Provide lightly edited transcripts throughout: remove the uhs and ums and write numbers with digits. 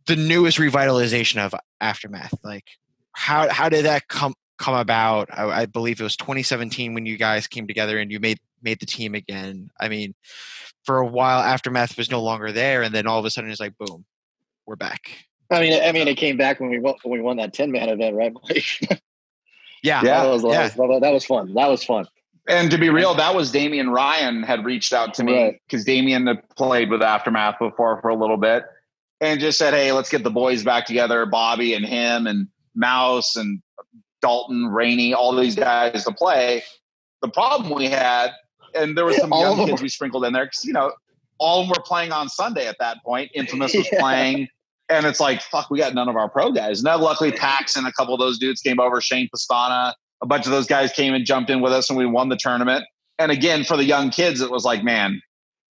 the newest revitalization of Aftermath. Like, how did that come about? I believe it was 2017 when you guys came together and you made the team again. I mean, for a while, Aftermath was no longer there, and then all of a sudden it's like, boom, we're back. I mean, it came back when we won that 10-man event, right, Mike? Yeah. That was fun. That was fun. And to be real, that was Damian Ryan had reached out to me because Damian had played with Aftermath before for a little bit and just said, hey, let's get the boys back together, Bobby and him and Mouse and Dalton, Rainey, all these guys to play. The problem we had, and there were some young kids we sprinkled in there because, you know, all of them were playing on Sunday at that point. Infamous was playing. And it's like, fuck, we got none of our pro guys. Now, luckily, Pax and a couple of those dudes came over. Shane Pastana, a bunch of those guys came and jumped in with us, and we won the tournament. And again, for the young kids, it was like, man,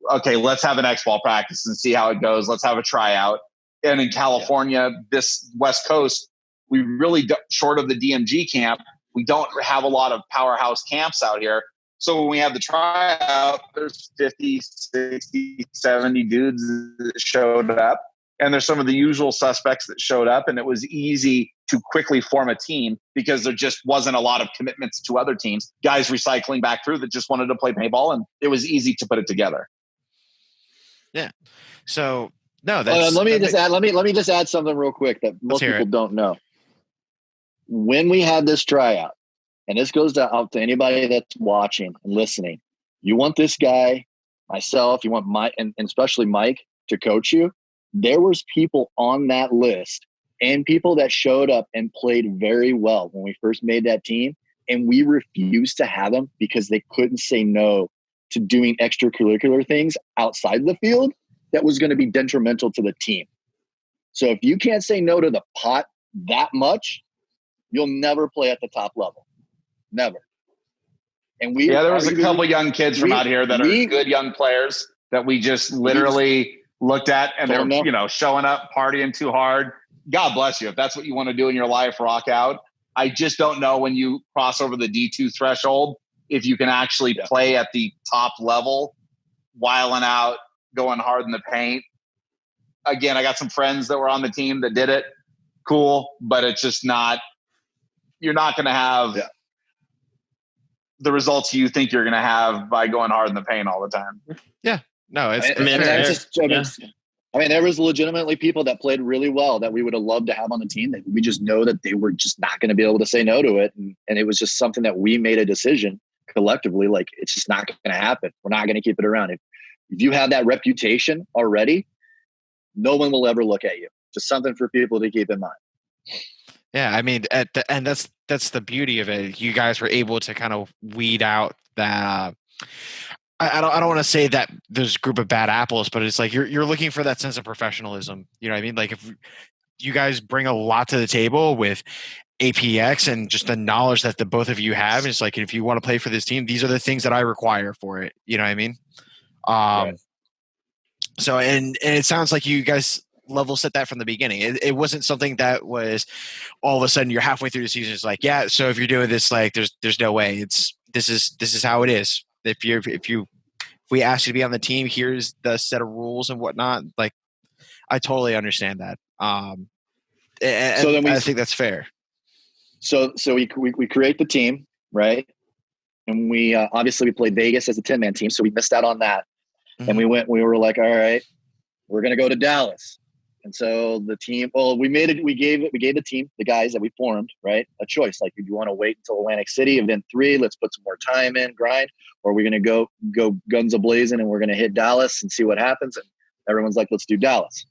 okay, let's have an X-ball practice and see how it goes. Let's have a tryout. And in California, this West Coast, we really, short of the DMG camp, we don't have a lot of powerhouse camps out here. So when we have the tryout, there's 50, 60, 70 dudes that showed up. And there's some of the usual suspects that showed up, and it was easy to quickly form a team because there just wasn't a lot of commitments to other teams. Guys recycling back through that just wanted to play paintball, and it was easy to put it together. Yeah. So no, that's. Let me just add something real quick that most people don't know. When we had this tryout, and this goes out to anybody that's watching and listening, you want this guy, myself, you want Mike, and especially Mike, to coach you. There was people on that list and people that showed up and played very well when we first made that team, and we refused to have them because they couldn't say no to doing extracurricular things outside the field that was going to be detrimental to the team. So if you can't say no to the pot that much, you'll never play at the top level. Never. And there was a couple young kids from out here that are good young players that we just literally looked at, and they're, you know, showing up, partying too hard. God bless you. If that's what you want to do in your life, rock out. I just don't know when you cross over the D2 threshold, if you can actually play at the top level, wiling out, going hard in the paint. Again, I got some friends that were on the team that did it. Cool. But it's just not, you're not going to have the results you think you're going to have by going hard in the paint all the time. Yeah. No, it's I mean, there was legitimately people that played really well that we would have loved to have on the team that we just know that they were just not going to be able to say no to it. And it was just something that we made a decision collectively, like, it's just not going to happen. We're not going to keep it around. If you have that reputation already, no one will ever look at you. Just something for people to keep in mind. Yeah, I mean, and that's the beauty of it. You guys were able to kind of weed out that. I don't want to say that there's a group of bad apples, but it's like you're looking for that sense of professionalism. You know what I mean? Like, if you guys bring a lot to the table with APX and just the knowledge that the both of you have, it's like, if you want to play for this team, these are the things that I require for it. You know what I mean? Right. So, and it sounds like you guys level set that from the beginning. It wasn't something that was all of a sudden you're halfway through the season. It's like, yeah, so if you're doing this, like, there's no way. This is how it is. If we ask you to be on the team, here's the set of rules and whatnot. Like, I totally understand that. And so then I think that's fair. So we create the team, right? And we obviously we played Vegas as a 10-man team, so we missed out on that. Mm-hmm. And we were like, all right, we're gonna go to Dallas. And so the team, we gave the team, the guys that we formed, right, a choice. Like, if you want to wait until Atlantic City, event 3, let's put some more time in, grind, or we're going to go guns a-blazing and we're going to hit Dallas and see what happens. And everyone's like, let's do Dallas.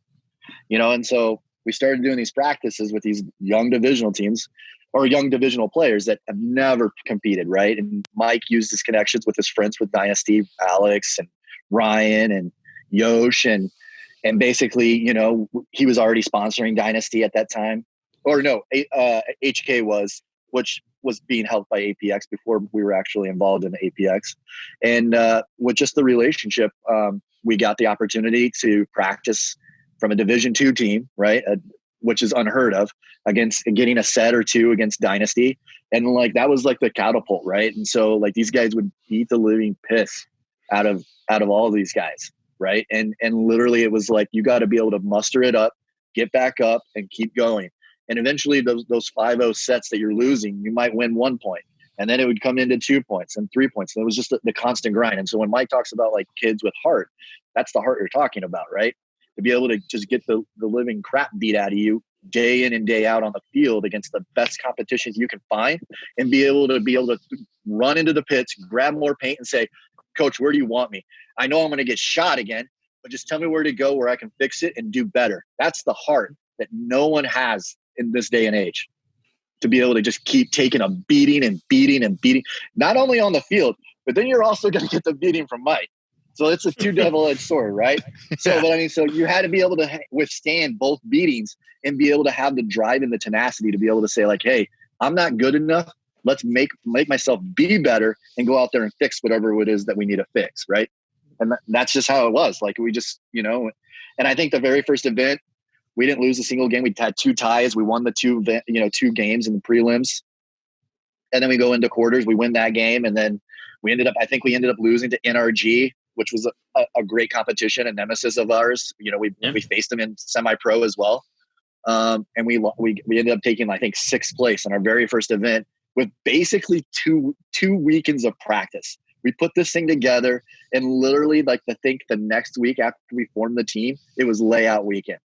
You know, and so we started doing these practices with these young divisional teams or young divisional players that have never competed, right? And Mike used his connections with his friends with Dynasty, Alex and Ryan and Yosh, and basically, you know, he was already sponsoring Dynasty at that time. Or no, HK was, which was being helped by APX before we were actually involved in the APX. And with just the relationship, we got the opportunity to practice from a Division II team, right, which is unheard of, against getting a set or two against Dynasty. And, like, that was like the catapult, right? And so, like, these guys would beat the living piss out of all these guys. Right. And literally it was like, you got to be able to muster it up get back up, and keep going. And eventually those 5-0 sets that you're losing, you might win 1 point. And then it would come into 2 points and 3 points. And it was just the constant grind. And so when Mike talks about like kids with heart, that's the heart you're talking about, right? To be able to just get the living crap beat out of you day in and day out on the field against the best competitions you can find, and be able to run into the pits, grab more paint, and say, Coach, where do you want me? I know I'm going to get shot again, but just tell me where to go, where I can fix it and do better. That's the heart that no one has in this day and age, to be able to just keep taking a beating and beating and beating, not only on the field, but then you're also going to get the beating from Mike. So it's a two double-edged sword, right? So, but I mean, so you had to be able to withstand both beatings and be able to have the drive and the tenacity to be able to say like, hey, I'm not good enough. Let's make myself be better and go out there and fix whatever it is that we need to fix, right? And that's just how it was. Like we just, and I think the very first event, we didn't lose a single game. We had 2 ties. We won the 2 games in the prelims. And then we go into quarters. We win that game. And then we ended up losing to NRG, which was a great competition, a nemesis of ours. We faced them in semi-pro as well. And we ended up taking, I think, 6th place in our very first event with basically two weekends of practice. We put this thing together, and literally the next week after we formed the team, it was layout weekend.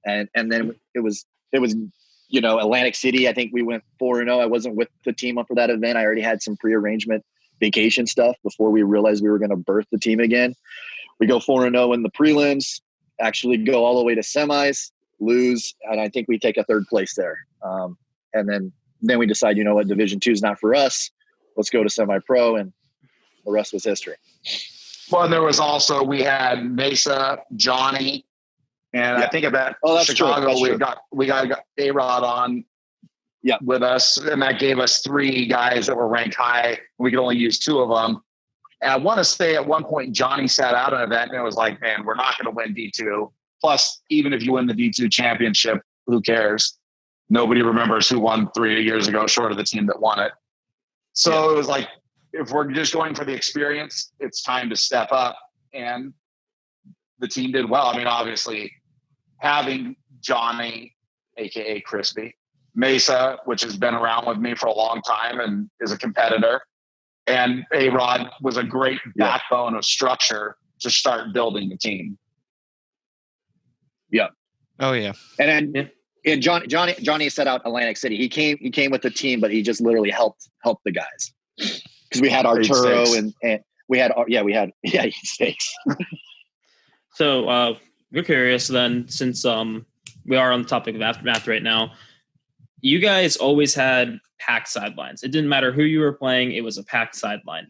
And then it was Atlantic City. I think we went 4-0. I wasn't with the team up for that event. I already had some pre-arrangement vacation stuff before we realized we were going to birth the team again. We go 4-0 in the prelims, actually go all the way to semis, lose, and I think we take a 3rd place there. And then we decide, Division 2 is not for us. Let's go to semi-pro, and the rest was history. Well, and there was also, we had Mesa, Johnny, and I think about Chicago. We got A-Rod on with us, and that gave us 3 guys that were ranked high. We could only use 2 of them. And I want to say at one point, Johnny sat out an event, and it was like, man, we're not going to win D2. Plus, even if you win the D2 championship, who cares? Nobody remembers who won 3 years ago, short of the team that won it. So it was like, if we're just going for the experience, it's time to step up. And the team did well. I mean, obviously, having Johnny, a.k.a. Crispy, Mesa, which has been around with me for a long time and is a competitor, and A-Rod was a great backbone of structure to start building the team. Yeah. Oh, yeah. And then and Johnny set out Atlantic City. He came with the team, but he just literally helped the guys. Because we had Arturo and we had stakes. So we're curious then, since we are on the topic of Aftermath right now, you guys always had packed sidelines. It didn't matter who you were playing, it was a packed sideline.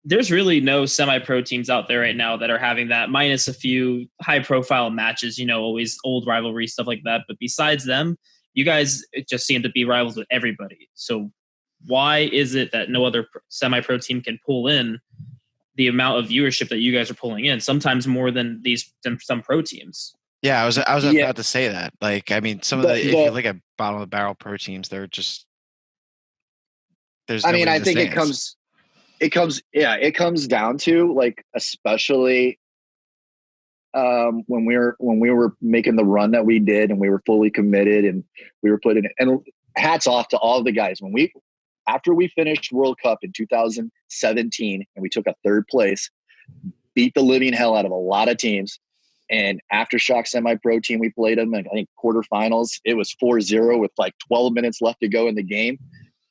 There's really no semi-pro teams out there right now that are having that, minus a few high-profile matches, always old rivalry, stuff like that. But besides them, you guys just seem to be rivals with everybody. So why is it that no other semi-pro team can pull in the amount of viewership that you guys are pulling in, sometimes more than some pro teams? Yeah, I was about to say that. Like, I mean, some of if you look at bottom of the barrel pro teams, they're just there's. I mean, I think it comes down to, like, especially when we were making the run that we did, and we were fully committed, and we were putting it. And hats off to all of the guys after we finished World Cup in 2017 and we took a 3rd place, beat the living hell out of a lot of teams. And Aftershock semi-pro team, we played them in, I think, quarterfinals. It was 4-0 with like 12 minutes left to go in the game.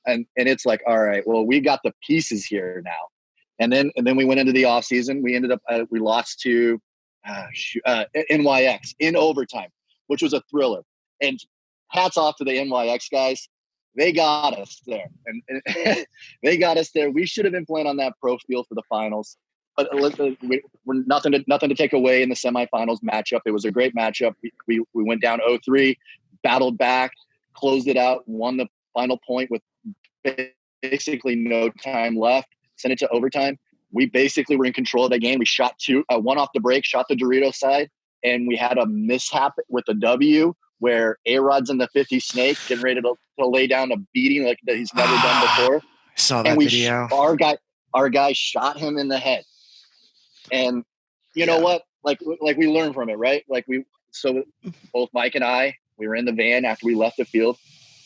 And it's like, all right, well, we got the pieces here now. And then we went into the off season. We ended up, we lost to NYX in overtime, which was a thriller. And hats off to the NYX guys. They got us there, and they got us there. We should have been playing on that pro field for the finals, but we're nothing to take away in the semifinals matchup. It was a great matchup. We went down 0-3, battled back, closed it out, won the final point with basically no time left. Sent it to overtime. We basically were in control of that game. We shot 1 off the break, shot the Dorito side, and we had a mishap with the W, where A-Rod's in the 50 snake, getting ready to lay down a beating like that he's never done before. I saw that video. Our guy shot him in the head. And you know what? Like we learned from it, right? so both Mike and I, we were in the van after we left the field,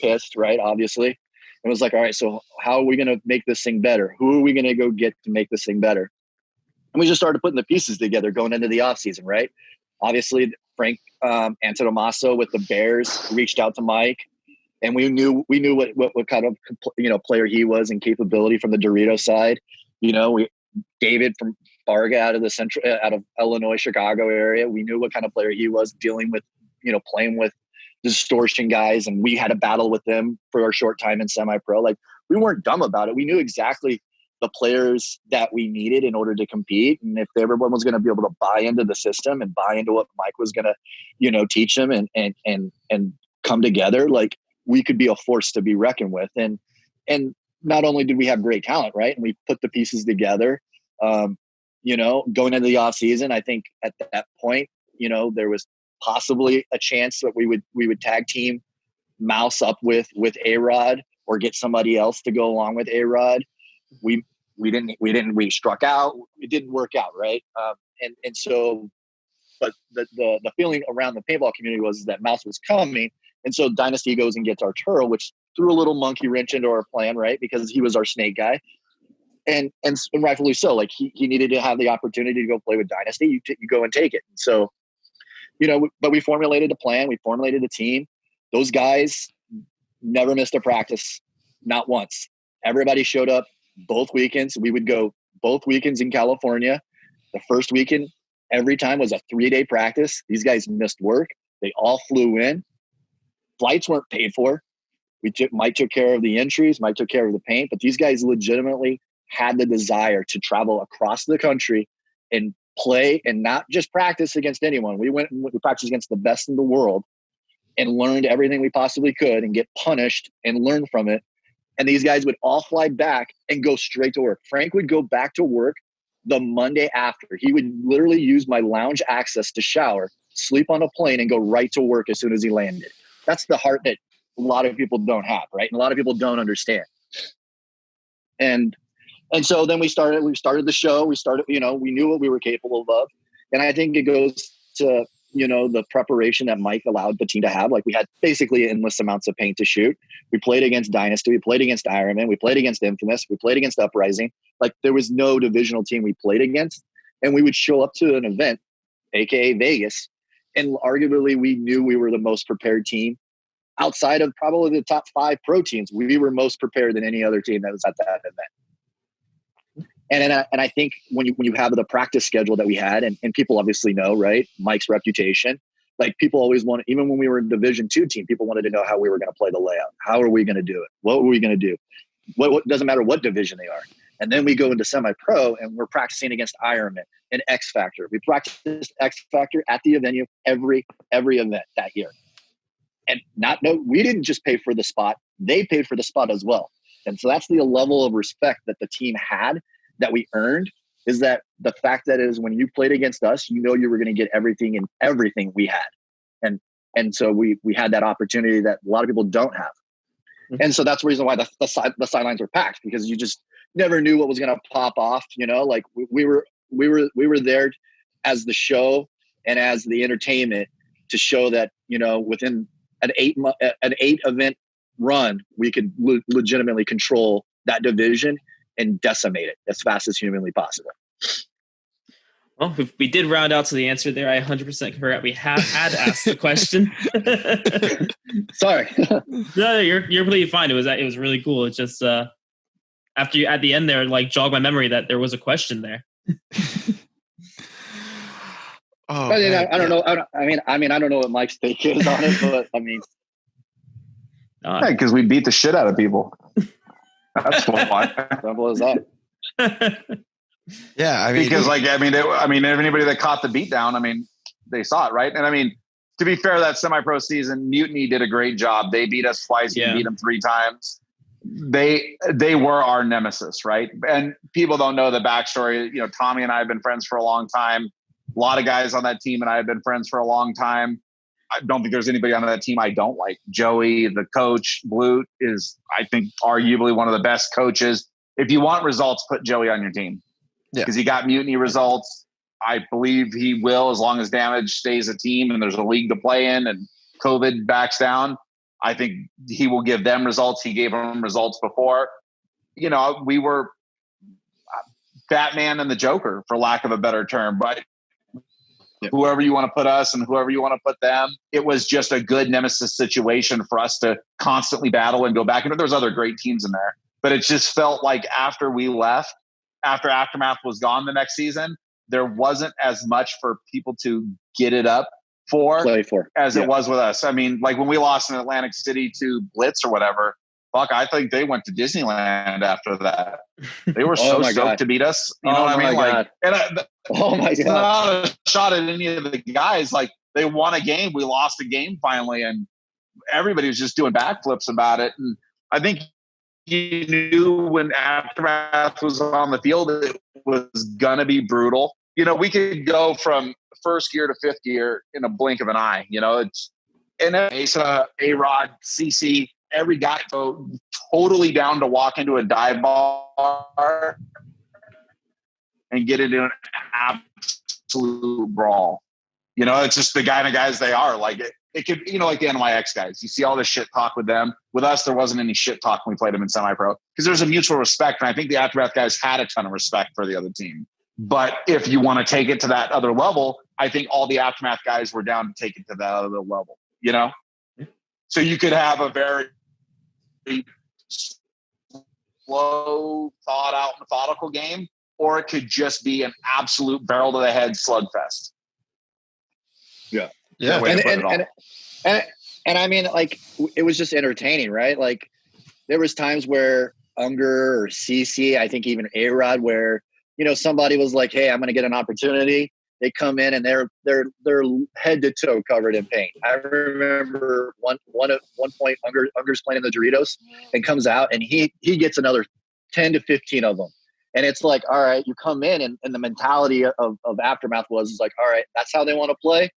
pissed, right? Obviously. It was like, all right, so how are we going to make this thing better? Who are we going to go get to make this thing better? And we just started putting the pieces together going into the offseason, right? Obviously, Frank Antonomaso with the Bears reached out to Mike, and we knew what kind of, you know, player he was and capability from the Dorito side. You know, David from Barga out of Illinois, Chicago area. We knew what kind of player he was, dealing with, you know, playing with distortion guys, and we had a battle with them for our short time in semi-pro. Like, we weren't dumb about it. We knew exactly the players that we needed in order to compete, and if everyone was going to be able to buy into the system and buy into what Mike was going to, you know, teach them and come together, like, we could be a force to be reckoned with. And not only did we have great talent, right, and we put the pieces together, you know, going into the off season, I think at that point, you know, there was possibly a chance that we would tag team Mouse up with A-Rod, or get somebody else to go along with A-Rod. We struck out. It didn't work out, right? And so, but the feeling around the paintball community was that Mouse was coming, and so Dynasty goes and gets Arturo, which threw a little monkey wrench into our plan, right? Because he was our snake guy, and rightfully so. Like, he needed to have the opportunity to go play with Dynasty. You go and take it. And so, you know, but we formulated a plan. We formulated a team. Those guys never missed a practice, not once. Everybody showed up both weekends. We would go both weekends in California. The first weekend, every time, was a 3-day practice. These guys missed work. They all flew in. Flights weren't paid for. Mike took care of the entries. Mike took care of the paint. But these guys legitimately had the desire to travel across the country and play, and not just practice against anyone. We went and we practiced against the best in the world and learned everything we possibly could and get punished and learn from it. And these guys would all fly back and go straight to work. Frank would go back to work the Monday after. He would literally use my lounge access to shower, sleep on a plane, and go right to work as soon as he landed. That's the heart that a lot of people don't have, right? And a lot of people don't understand. And so then we started the show. We started, you know, we knew what we were capable of. And I think it goes to, you know, the preparation that Mike allowed the team to have. Like, we had basically endless amounts of paint to shoot. We played against Dynasty. We played against Ironman. We played against Infamous. We played against Uprising. Like, there was no divisional team we played against. And we would show up to an event, AKA Vegas, and arguably we knew we were the most prepared team outside of probably the top 5 pro teams. We were most prepared than any other team that was at that event. And I think when you have the practice schedule that we had, and people obviously know, right, Mike's reputation, like, people always wanted, even when we were a Division II team, people wanted to know how we were going to play the layout. How are we going to do it? What were we going to do? What doesn't matter what division they are. And then we go into semi-pro and we're practicing against Ironman and X Factor. We practiced X Factor at the venue every event that year. And we didn't just pay for the spot. They paid for the spot as well. And so that's the level of respect that the team had, that we earned, is that the fact that is when you played against us, you know you were going to get everything we had. And so we had that opportunity that a lot of people don't have. Mm-hmm. And so that's the reason why the sidelines were packed, because you just never knew what was going to pop off. You know, like, we were there as the show and as the entertainment to show that, you know, within an 8 event run, we could legitimately control that division and decimate it as fast as humanly possible. Well, we did round out to the answer there. I 100% forgot we had asked the question. Sorry. No, you're completely fine. It was really cool. It's just after you at the end there, like, jogged my memory that there was a question there. Oh, I don't know. I don't know what Mike's take is on it, but I mean, because we beat the shit out of people. That's why. Simple as that. Yeah, I mean, because anybody that caught the beat down, I mean, they saw it, right? And I mean, to be fair, that semi-pro season, Mutiny did a great job. They beat us twice. We beat them 3 times. They were our nemesis, right? And people don't know the backstory. You know, Tommy and I have been friends for a long time. A lot of guys on that team and I have been friends for a long time. I don't think there's anybody on that team I don't like. Joey, the coach, Blute, is, I think, arguably one of the best coaches. If you want results, put Joey on your team. Yeah. Because he got Mutiny results. I believe he will, as long as Damage stays a team and there's a league to play in and COVID backs down. I think he will give them results. He gave them results before. You know, we were Batman and the Joker, for lack of a better term, but whoever you want to put us and whoever you want to put them, it was just a good nemesis situation for us to constantly battle and go back. And there's other great teams in there, but it just felt like after we left, after Aftermath was gone the next season, there wasn't as much for people to get it up Play for as it was with us. I mean, like when we lost in Atlantic City to Blitz or whatever, fuck, I think they went to Disneyland after that. They were so stoked to beat us. You know what I mean? Like, it's not a shot at any of the guys. Like, they won a game. We lost a game finally, and everybody was just doing backflips about it. And I think you knew when Aftermath was on the field, it was going to be brutal. You know, we could go from first gear to fifth gear in a blink of an eye. You know, it's Asa, A-Rod, CC, every guy totally down to walk into a dive bar and get into an absolute brawl. You know, it's just the kind of guys they are. Like it could, you know, like the NYX guys. You see all this shit talk with them. With us, there wasn't any shit talk when we played them in semi-pro because there's a mutual respect. And I think the Aftermath guys had a ton of respect for the other team. But if you want to take it to that other level, I think all the Aftermath guys were down to take it to that other level, you know? So you could have a very slow, thought out, methodical game, or it could just be an absolute barrel to the head slugfest. Yeah. Yeah. And I mean, like, it was just entertaining, right? Like, there was times where Unger or CC, I think even A-Rod, where, you know, somebody was like, hey, I'm going to get an opportunity. They come in and they're head to toe covered in paint. I remember one point Unger's playing in the Doritos and comes out and he gets another 10 to 15 of them. And it's like, all right, you come in and the mentality of Aftermath was like, all right, that's how they want to play.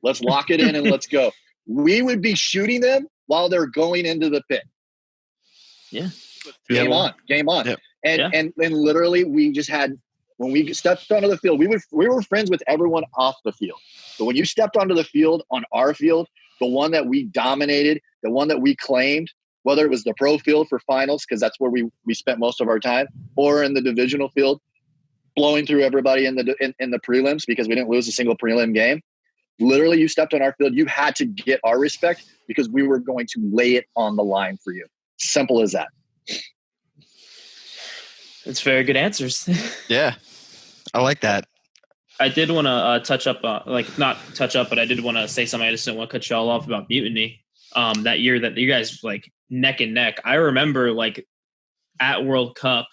Let's lock it in and let's go. We would be shooting them while they're going into the pit. Yeah. Game on. Yep. And literally we just had, when we stepped onto the field, we were friends with everyone off the field. But when you stepped onto the field, on our field, the one that we dominated, the one that we claimed, whether it was the pro field for finals, because that's where we spent most of our time, or in the divisional field, blowing through everybody in the prelims because we didn't lose a single prelim game. Literally, you stepped on our field, you had to get our respect because we were going to lay it on the line for you. Simple as that. It's very good answers. Yeah. I like that. I did want to touch up, not touch up, but I did want to say something. I just didn't want to cut y'all off about Mutiny. That year that you guys like neck and neck. I remember like at World Cup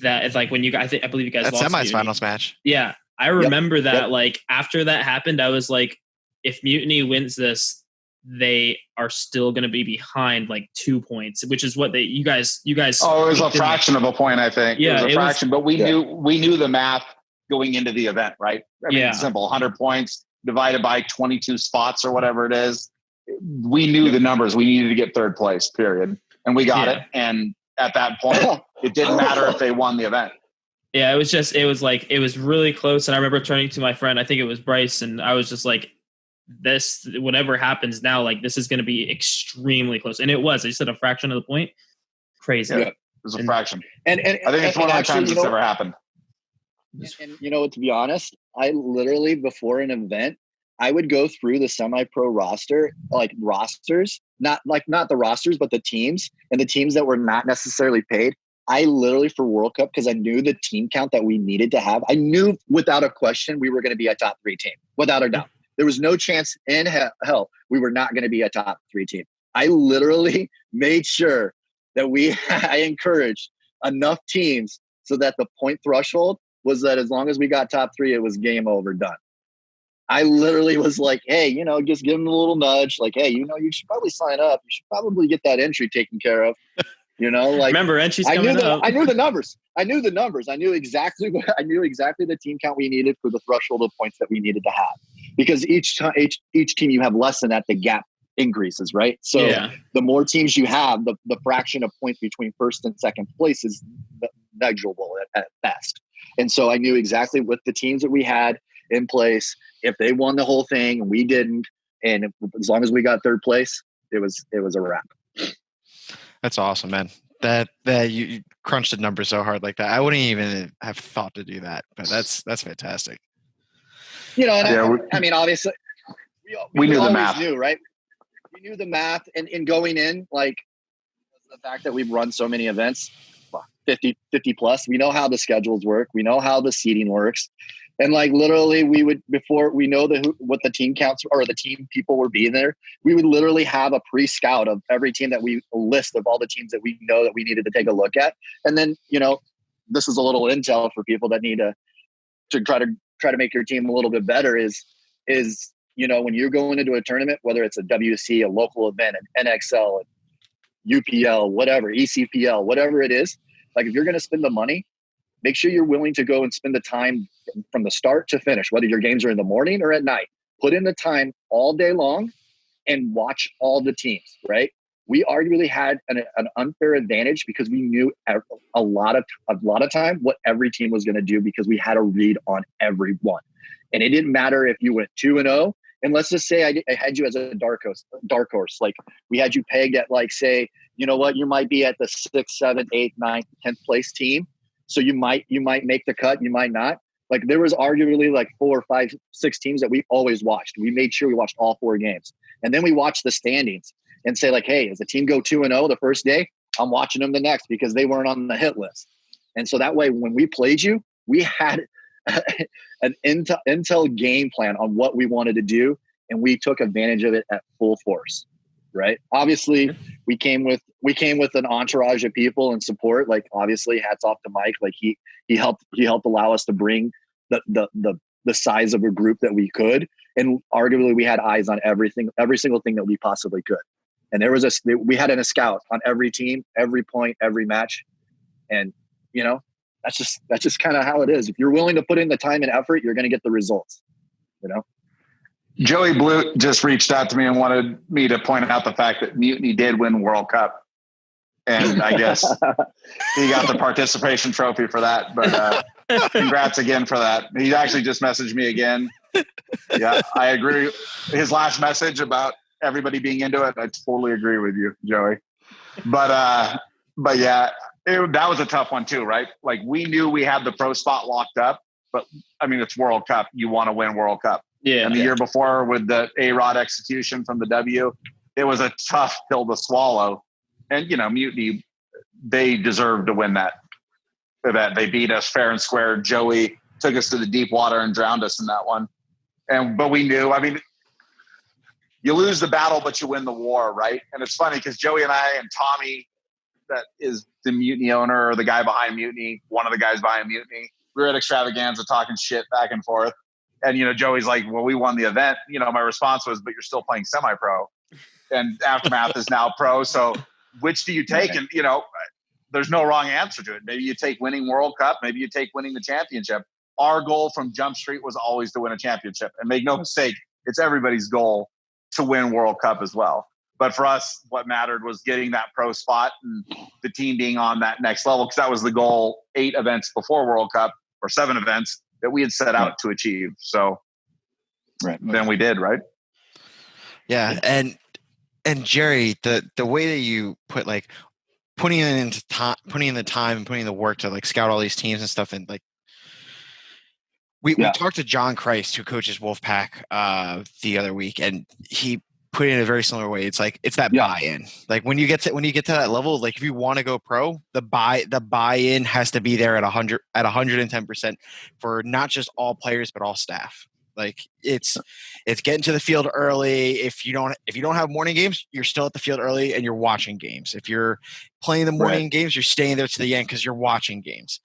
that it's like when you guys, I believe you guys That lost semifinals match. Yeah. I remember that like after that happened, I was like, if Mutiny wins this, they are still going to be behind like 2 points, which is what you guys. Oh, it was a fraction of a point, I think. Yeah, it was a fraction, but we knew the math going into the event, right? I mean, it's simple, 100 points divided by 22 spots or whatever it is. We knew the numbers. We needed to get third place, period. And we got it. And at that point, it didn't matter if they won the event. Yeah, it was really close. And I remember turning to my friend, I think it was Bryce, and I was just like, this, whatever happens now, like this is going to be extremely close. And it was, I said a fraction of the point. Crazy. Yeah, it was a fraction. And I think it's one of the times it's ever happened. And you know, to be honest, I literally, before an event, I would go through the semi-pro roster, like rosters, not the rosters, but the teams, and the teams that were not necessarily paid. I literally, for World Cup, because I knew the team count that we needed to have, I knew without a question we were going to be a top 3 team, without a doubt. There was no chance in hell we were not going to be a top 3 team. I literally made sure that I encouraged enough teams so that the point threshold was that as long as we got top 3, it was game over, done. I literally was like, hey, you know, just give them a little nudge. Like, hey, you know, you should probably sign up. You should probably get that entry taken care of. You know, like, remember entries coming up. I knew the numbers. I knew exactly the team count we needed for the threshold of points that we needed to have. Because each team you have less than that, the gap increases, right? So the more teams you have, the fraction of points between first and second place is negligible at best. And so I knew exactly what the teams that we had in place, if they won the whole thing and we didn't, and as long as we got third place, it was a wrap. That's awesome, man. That you crunched the numbers so hard like that. I wouldn't even have thought to do that, but that's fantastic. You know, and I mean, obviously, we knew the always math. knew, right? We knew the math, and in going in, like the fact that we've run so many events, 50 plus, we know how the schedules work. We know how the seating works. And like literally we would, before we know what the team counts or the team people were being there, we would literally have a pre-scout of every team a list of all the teams that we know that we needed to take a look at. And then, you know, this is a little intel for people that need to try to make your team a little bit better is, you know, when you're going into a tournament, whether it's a WC, a local event, an NXL, UPL, whatever, ECPL, whatever it is, like if you're going to spend the money, make sure you're willing to go and spend the time from the start to finish, whether your games are in the morning or at night. Put in the time all day long and watch all the teams, right? We arguably had an unfair advantage because we knew a lot of time what every team was going to do because we had a read on everyone. And it didn't matter if you went 2-0. And let's just say I had you as a dark horse. Like we had you pegged at like, say, you know what, you might be at the 6th, 7th, 8th, 9th, 10th place team. So you might make the cut, you might not. Like there was arguably like 4, 5, 6 teams that we always watched. We made sure we watched all 4 games. And then we watched the standings and say like, hey, does the team go 2-0 the first day? I'm watching them the next because they weren't on the hit list. And so that way, when we played you, we had an intel game plan on what we wanted to do. And we took advantage of it at full force. Right. Obviously we came with an entourage of people and support. Like obviously hats off to Mike. Like he helped allow us to bring the size of a group that we could. And arguably we had eyes on every single thing that we possibly could. And we had a scout on every team, every point, every match. And you know, that's just kind of how it is. If you're willing to put in the time and effort, you're going to get the results, you know? Joey Blue just reached out to me and wanted me to point out the fact that Mutiny did win World Cup. And I guess he got the participation trophy for that. But congrats again for that. He actually just messaged me again. Yeah, I agree. His last message about everybody being into it, I totally agree with you, Joey. But yeah, that was a tough one too, right? Like we knew we had the pro spot locked up, but I mean, it's World Cup. You want to win World Cup. Yeah. And the year before with the A-Rod execution from the W, it was a tough pill to swallow. And, you know, Mutiny, they deserved to win that event. They beat us fair and square. Joey took us to the deep water and drowned us in that one. But we knew, I mean, you lose the battle, but you win the war, right? And it's funny because Joey and I and Tommy, that is the Mutiny owner or the guy behind Mutiny, one of the guys behind Mutiny, we were at Extravaganza talking shit back and forth. And, you know, Joey's like, well, we won the event. You know, my response was, but you're still playing semi-pro. And Aftermath is now pro. So which do you take? And, you know, there's no wrong answer to it. Maybe you take winning World Cup. Maybe you take winning the championship. Our goal from Jump Street was always to win a championship. And make no mistake, it's everybody's goal to win World Cup as well. But for us, what mattered was getting that pro spot and the team being on that next level, because that was the goal 8 events before World Cup or 7 events that we had set out to achieve. So then we did, right? Yeah. And Jerry, the way that you put like putting in the time and putting the work to like scout all these teams and stuff. And like, we talked to John Christ, who coaches Wolfpack the other week, and he put it in a very similar way. It's like, it's that buy-in. Like when you get to that level, like if you want to go pro, the buy-in has to be there at 110% for not just all players, but all staff. Like it's getting to the field early. If you don't have morning games, you're still at the field early and you're watching games. If you're playing the morning games, you're staying there to the end because you're watching games.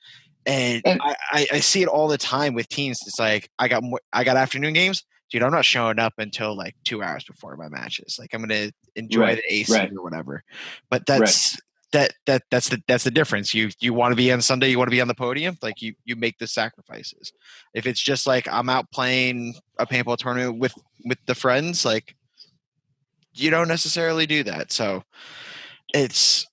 And I see it all the time with teams. It's like, I got afternoon games. Dude, I'm not showing up until like 2 hours before my matches. Like I'm going to enjoy the AC or whatever. But that's the difference. You want to be on Sunday, you want to be on the podium. Like you make the sacrifices. If it's just like I'm out playing a paintball tournament with the friends, like you don't necessarily do that. So it's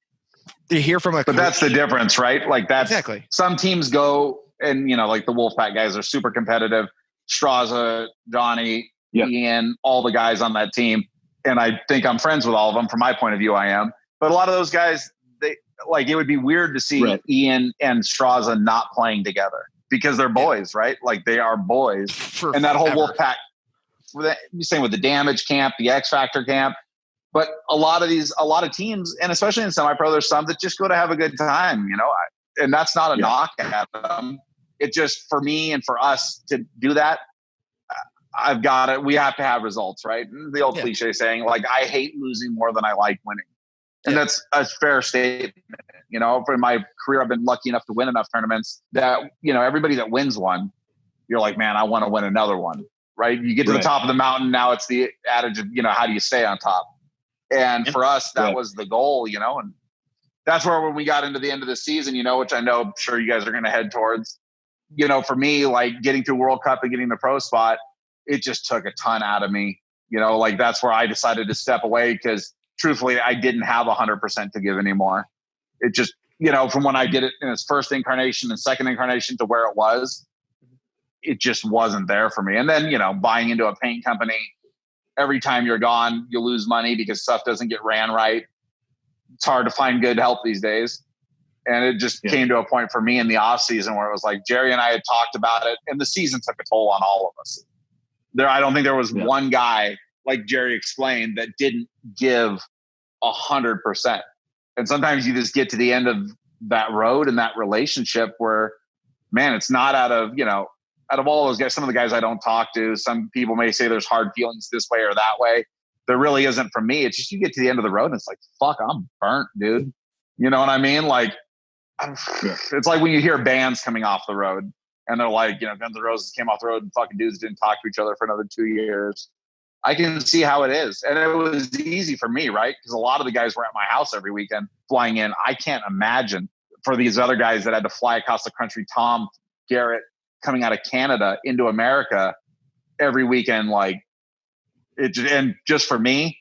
to hear from a but coach. That's the difference, right? Like that's exactly. Some teams go and like the Wolfpack guys are super competitive. Straza, Johnny, Ian, all the guys on that team. And I think I'm friends with all of them. From my point of view, I am. But a lot of those guys, they like, it would be weird to see Ian and Straza not playing together because they're boys, right? Like they are boys. And that whole Wolfpack, same with the Damage camp, the X Factor camp. But a lot of teams, and especially in semi-pro, there's some that just go to have a good time, and that's not a knock at them. It just, for me and for us to do that, I've got it. We have to have results, right? The old cliche saying, like, I hate losing more than I like winning. And that's a fair statement. For my career, I've been lucky enough to win enough tournaments that, everybody that wins one, you're like, man, I want to win another one, right? You get to the top of the mountain. Now it's the adage of, how do you stay on top? And for us, that was the goal, and that's where when we got into the end of the season, which I know, I'm sure you guys are going to head towards, for me, like getting through World Cup and getting the pro spot, it just took a ton out of me, like that's where I decided to step away because truthfully, I didn't have 100% to give anymore. It just, from when I did it in its first incarnation and second incarnation to where it was, it just wasn't there for me. And then, buying into a paint company, every time you're gone, you lose money because stuff doesn't get ran right. It's hard to find good help these days. And it just came to a point for me in the off season where it was like Jerry and I had talked about it and the season took a toll on all of us. I don't think there was one guy, like Jerry explained, that didn't give 100%. And sometimes you just get to the end of that road and that relationship where, man, it's not out of all those guys, some of the guys I don't talk to, some people may say there's hard feelings this way or that way. There really isn't for me. It's just you get to the end of the road and it's like, fuck, I'm burnt, dude. You know what I mean? Like, it's like when you hear bands coming off the road and they're like, Guns N' Roses came off the road and fucking dudes didn't talk to each other for another 2 years. I can see how it is. And it was easy for me, right? Because a lot of the guys were at my house every weekend flying in. I can't imagine for these other guys that had to fly across the country, Tom, Garrett, coming out of Canada into America every weekend. Like it, and just for me,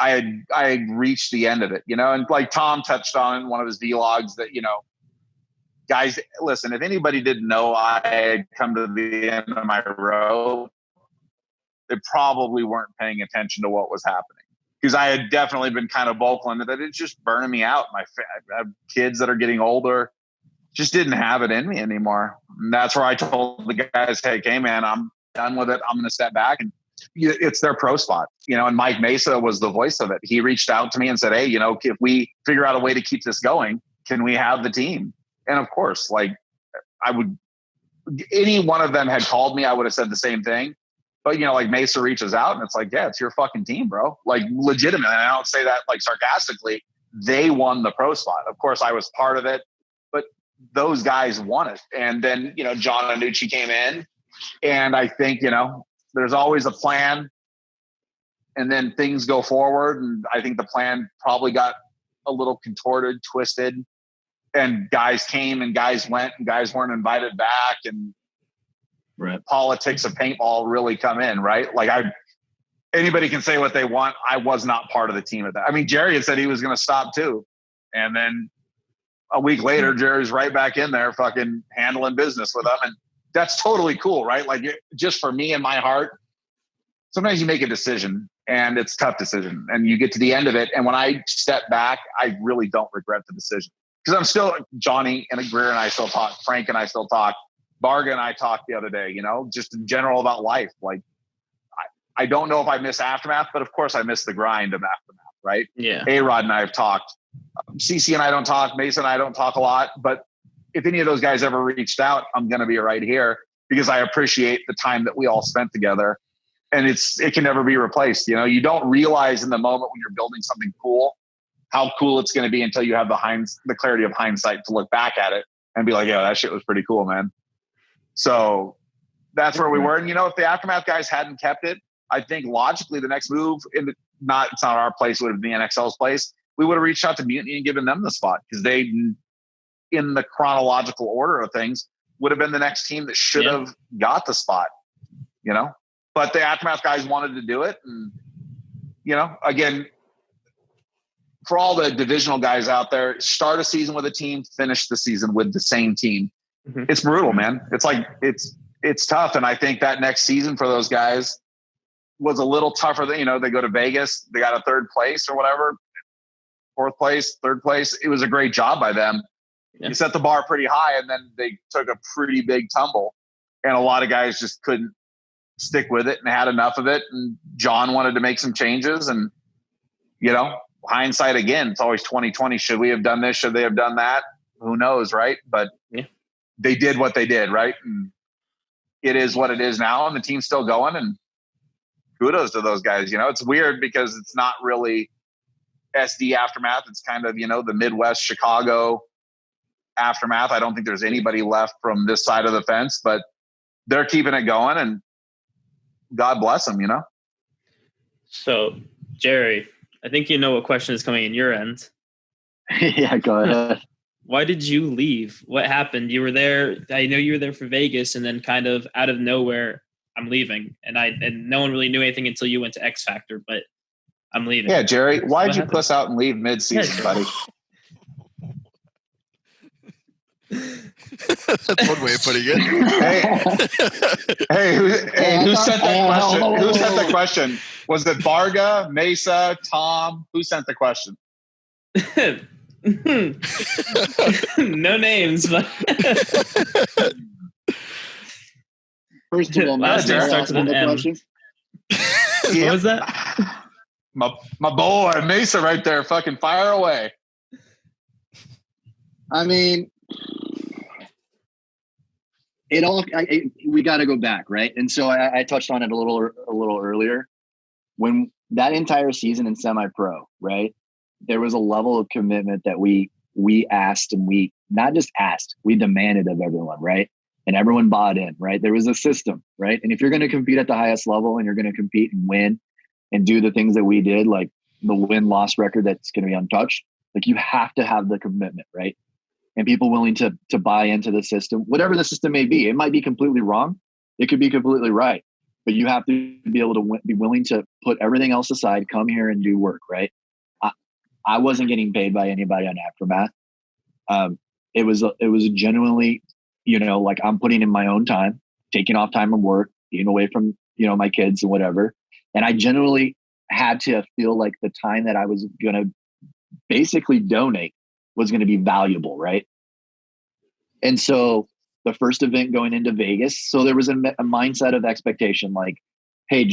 I had reached the end of it, and like Tom touched on in one of his vlogs that, guys, listen, if anybody didn't know I had come to the end of my rope, they probably weren't paying attention to what was happening because I had definitely been kind of vocal in that it's just burning me out. I have kids that are getting older, just didn't have it in me anymore. And that's where I told the guys, hey man, I'm done with it. I'm going to step back, and it's their pro spot, and Mike Mesa was the voice of it. He reached out to me and said, hey, if we figure out a way to keep this going, can we have the team? And of course, like any one of them had called me, I would have said the same thing. But, like Mesa reaches out and it's like, yeah, it's your fucking team, bro. Like legitimate. And I don't say that like sarcastically. They won the pro spot. Of course, I was part of it, but those guys won it. And then, John Annucci came in, and I think, there's always a plan, and then things go forward. And I think the plan probably got a little contorted, twisted, and guys came and guys went and guys weren't invited back. And politics of paintball really come in, right? Like anybody can say what they want. I was not part of the team at that. I mean, Jerry had said he was going to stop too. And then a week later, Jerry's right back in there fucking handling business with them. And that's totally cool, right? Like just for me and my heart, sometimes you make a decision and it's a tough decision and you get to the end of it. And when I step back, I really don't regret the decision because I'm still Johnny and Greer and I still talk, Frank and I still talk. Barga and I talked the other day, just in general about life. Like, I don't know if I miss Aftermath, but of course I miss the grind of Aftermath, right? Yeah. A-Rod and I have talked. CC and I don't talk. Mason and I don't talk a lot. But if any of those guys ever reached out, I'm going to be right here because I appreciate the time that we all spent together. And it can never be replaced. You don't realize in the moment when you're building something cool, how cool it's going to be until you have the clarity of hindsight to look back at it and be like, yeah, that shit was pretty cool, man. So that's where we were. And, if the Aftermath guys hadn't kept it, I think logically the next move it's not our place, it would have been the NXL's place. We would have reached out to Mutiny and given them the spot because they, in the chronological order of things, would have been the next team that should have got the spot, but the Aftermath guys wanted to do it. And, again, for all the divisional guys out there, start a season with a team, finish the season with the same team. it's brutal, man. It's like, it's tough. And I think that next season for those guys was a little tougher than, they go to Vegas, they got a third place or whatever, fourth place, third place. It was a great job by them. You set the bar pretty high, and then they took a pretty big tumble, and a lot of guys just couldn't stick with it and had enough of it. And John wanted to make some changes, and hindsight again, it's always 2020. Should we have done this? Should they have done that? Who knows, right? But they did what they did, right? And it is what it is now, and the team's still going, and kudos to those guys. It's weird because it's not really SD Aftermath. It's kind of, the Midwest Chicago Aftermath. I don't think there's anybody left from this side of the fence, but they're keeping it going, and God bless them, So, Jerry, I think what question is coming in your end. Yeah, go ahead. Why did you leave? What happened? You were there. I know you were there for Vegas, and then kind of out of nowhere, I'm leaving. And no one really knew anything until you went to X Factor, but I'm leaving. Yeah, Jerry, why'd you puss out and leave mid-season, buddy? That's one way of putting it. Who sent that question? Who sent the question? Was it Varga, Mesa, Tom? Who sent the question? No names, but first of all, last name starts with an M. What was that? My boy, Mesa right there. Fucking fire away. I mean, we got to go back, right? And so I touched on it a little earlier. When that entire season in semi-pro, right, there was a level of commitment that we asked, and we not just asked, we demanded of everyone, right? And everyone bought in, right? There was a system, right? And if you're going to compete at the highest level and you're going to compete and win and do the things that we did, like the win-loss record that's going to be untouched, like you have to have the commitment, right? And people willing to buy into the system, whatever the system may be. It might be completely wrong. It could be completely right. But you have to be able to be willing to put everything else aside, come here and do work, right? I wasn't getting paid by anybody on Aftermath. It was genuinely, like I'm putting in my own time, taking off time from work, being away from, my kids and whatever. And I genuinely had to feel like the time that I was going to basically donate was going to be valuable, right? And so the first event going into Vegas, so there was a mindset of expectation, like, hey,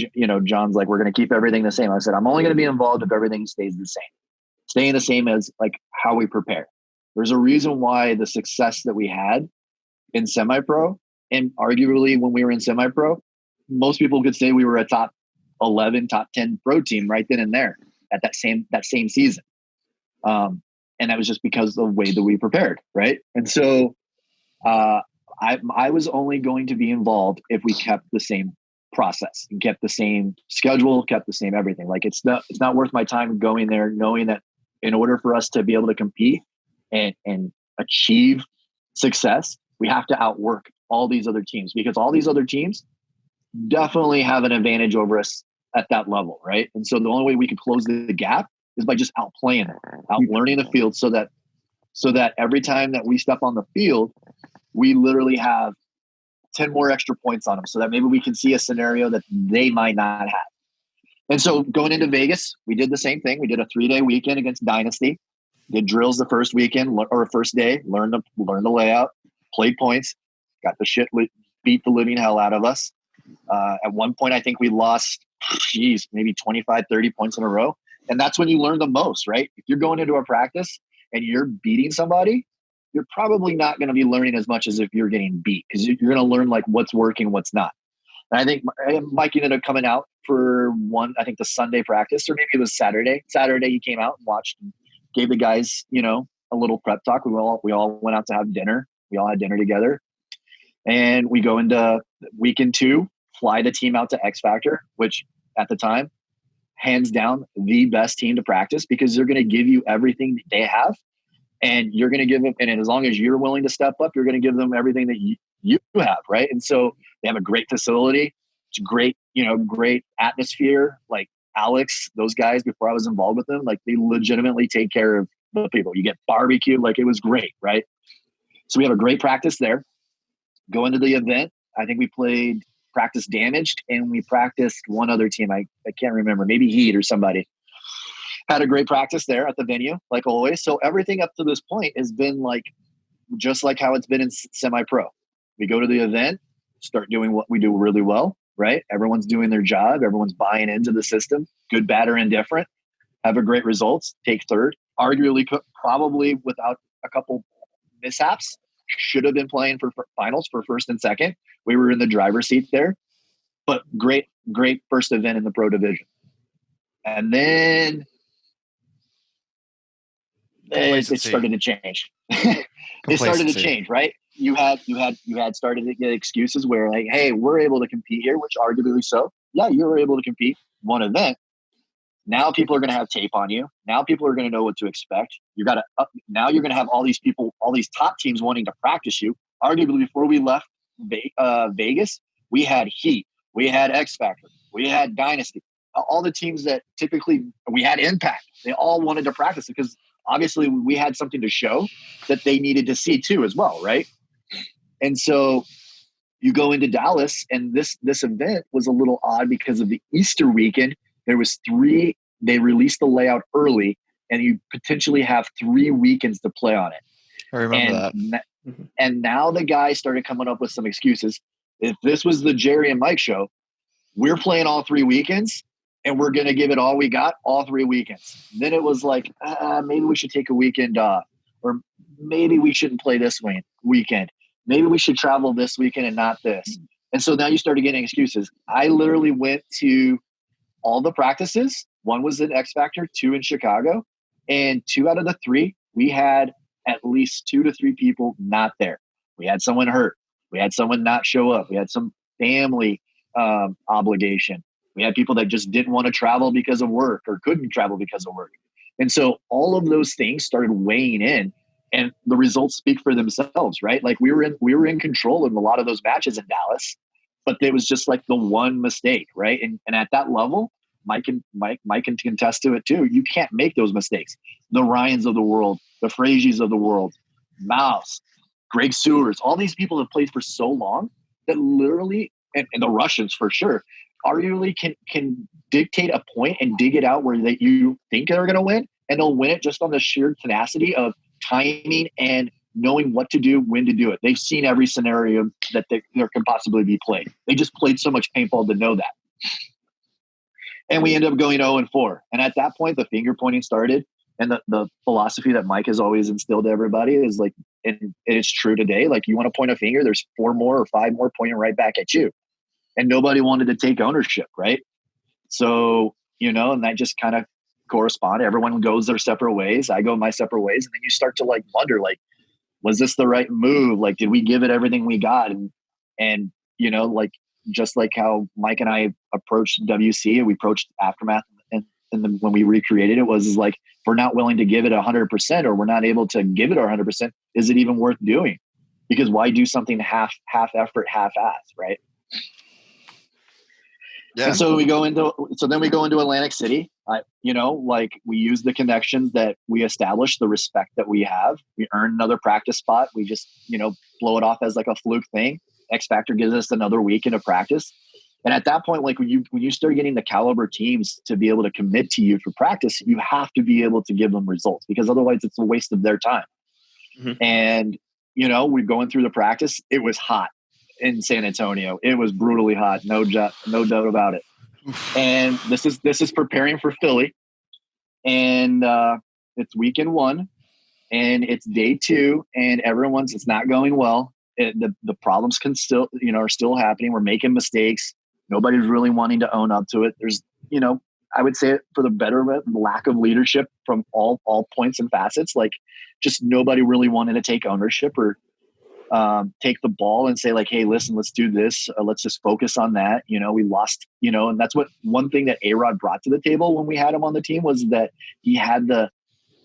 John's like, we're going to keep everything the same. I said, I'm only going to be involved if everything stays the same. Staying the same as like how we prepare. There's a reason why the success that we had in semi-pro, and arguably when we were in semi-pro, most people could say we were a top 11, top 10 pro team right then and there at that same season. And that was just because of the way that we prepared, right? And so I was only going to be involved if we kept the same process and kept the same schedule, kept the same everything. Like it's not worth my time going there knowing that in order for us to be able to compete and achieve success, we have to outwork all these other teams, because all these other teams definitely have an advantage over us at that level, right? And so the only way we can close the gap is by just outplaying it, outlearning the field, so that every time that we step on the field, we literally have 10 more extra points on them, so that maybe we can see a scenario that they might not have. And so going into Vegas, we did the same thing. We did a 3-day weekend against Dynasty, did drills the first weekend or first day, learned the layout, played points, got the shit beat the living hell out of us. At one point, I think we lost, maybe 25, 30 points in a row. And that's when you learn the most, right? If you're going into a practice and you're beating somebody, you're probably not going to be learning as much as if you're getting beat, because you're going to learn like what's working, what's not. And I think Mike ended up coming out for the Sunday practice, or maybe it was Saturday. Saturday he came out and watched and gave the guys, a little prep talk. We all went out to have dinner. We all had dinner together. And we go into weekend 2, fly the team out to X Factor, which at the time, hands down, the best team to practice, because they're going to give you everything that they have. And you're going to give them, and as long as you're willing to step up, you're going to give them everything that you have, right? And so they have a great facility. It's great, great atmosphere. Like Alex, those guys, before I was involved with them, like they legitimately take care of the people. You get barbecue, like it was great, right? So we have a great practice there. Go into the event. I think we played practice damaged, and we practiced one other team. I can't remember, maybe Heat or somebody. Had a great practice there at the venue, like always. So everything up to this point has been like just like how it's been in semi-pro. We go to the event, start doing what we do really well, right? Everyone's doing their job. Everyone's buying into the system, good, bad, or indifferent. Have a great results, take third. Arguably, probably without a couple mishaps, should have been playing for finals for first and second. We were in the driver's seat there, but great first event in the pro division. And then it started to change. It started to change, right? You had started to get excuses where like, hey, we're able to compete here, which arguably so. Yeah, you were able to compete one event. Now people are going to have tape on you. Now people are going to know what to expect. Now you're going to have all these people, all these top teams wanting to practice you. Arguably, before we left Vegas, we had Heat, we had X Factor, we had Dynasty. All the teams that typically we had Impact. They all wanted to practice because obviously we had something to show that they needed to see too as well, right? And so you go into Dallas, and this event was a little odd because of the Easter weekend. There was they released the layout early, and you potentially have 3 weekends to play on it. I remember that. And now the guy started coming up with some excuses. If this was the Jerry and Mike show, we're playing all 3 weekends, and we're going to give it all we got all 3 weekends. Then it was like, maybe we should take a weekend off, or maybe we shouldn't play this weekend. Maybe we should travel this weekend and not this. And so now you started getting excuses. I literally went to all the practices. 1 was in X Factor, 2 in Chicago, and 2 out of the 3, we had at least 2 to 3 people not there. We had someone hurt. We had someone not show up. We had some family obligation. We had people that just didn't want to travel because of work or couldn't travel because of work. And so all of those things started weighing in, and the results speak for themselves, right? Like we were in control in a lot of those matches in Dallas, but it was just like the one mistake, right? And at that level, Mike can contest to it too. You can't make those mistakes. The Ryans of the world, the Frazies of the world, Mouse, Greg Sewers, all these people have played for so long that literally, and the Russians for sure, arguably can dictate a point and dig it out where you think they're going to win, and they'll win it just on the sheer tenacity of timing and knowing what to do, when to do it. They've seen every scenario that there can possibly be played. They just played so much paintball to know that. And we ended up going 0-4. And at that point, the finger pointing started. And the philosophy that Mike has always instilled to everybody is like, and it's true today, like you want to point a finger, there's 4 more or 5 more pointing right back at you. And nobody wanted to take ownership, right? So, and that just kind of corresponded. Everyone goes their separate ways. I go my separate ways. And then you start to like wonder, like, was this the right move? Like, did we give it everything we got? And like, just like how Mike and I approached WC and we approached Aftermath, and then when we recreated it was like, if we're not willing to give it 100%, or we're not able to give it 100%, is it even worth doing? Because why do something half effort, half ass, right? Yeah. And so then we go into Atlantic City. Like we use the connections that we established, the respect that we have. We earn another practice spot. We just, blow it off as like a fluke thing. X Factor gives us another weekend of practice. And at that point, like when you start getting the caliber teams to be able to commit to you for practice, you have to be able to give them results, because otherwise it's a waste of their time. Mm-hmm. And, we're going through the practice. It was hot in San Antonio. It was brutally hot. No doubt about it. And this is preparing for Philly. And it's weekend 1 and it's day 2 and it's not going well. The problems can still, are still happening. We're making mistakes. Nobody's really wanting to own up to it. There's, I would say, for the betterment, lack of leadership from all points and facets. Like, just nobody really wanted to take ownership or take the ball and say like, hey, listen, let's do this. Let's just focus on that. We lost, and that's what one thing that A-Rod brought to the table when we had him on the team was that he had the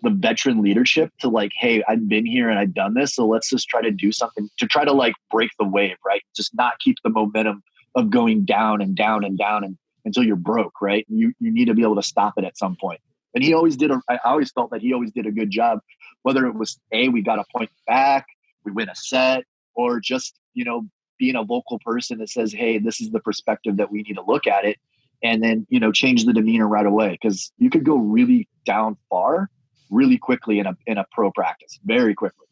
veteran leadership to like, hey, I've been here and I've done this. So let's just try to do something to try to like break the wave, right? Just not keep the momentum of going down and down and down and until you're broke, right? You need to be able to stop it at some point. And he always did. I always felt that he always did a good job, whether it was we got a point back, we win a set, or just being a vocal person that says, hey, this is the perspective that we need to look at it, and then, change the demeanor right away. Because you could go really down far really quickly in a pro practice, very quickly.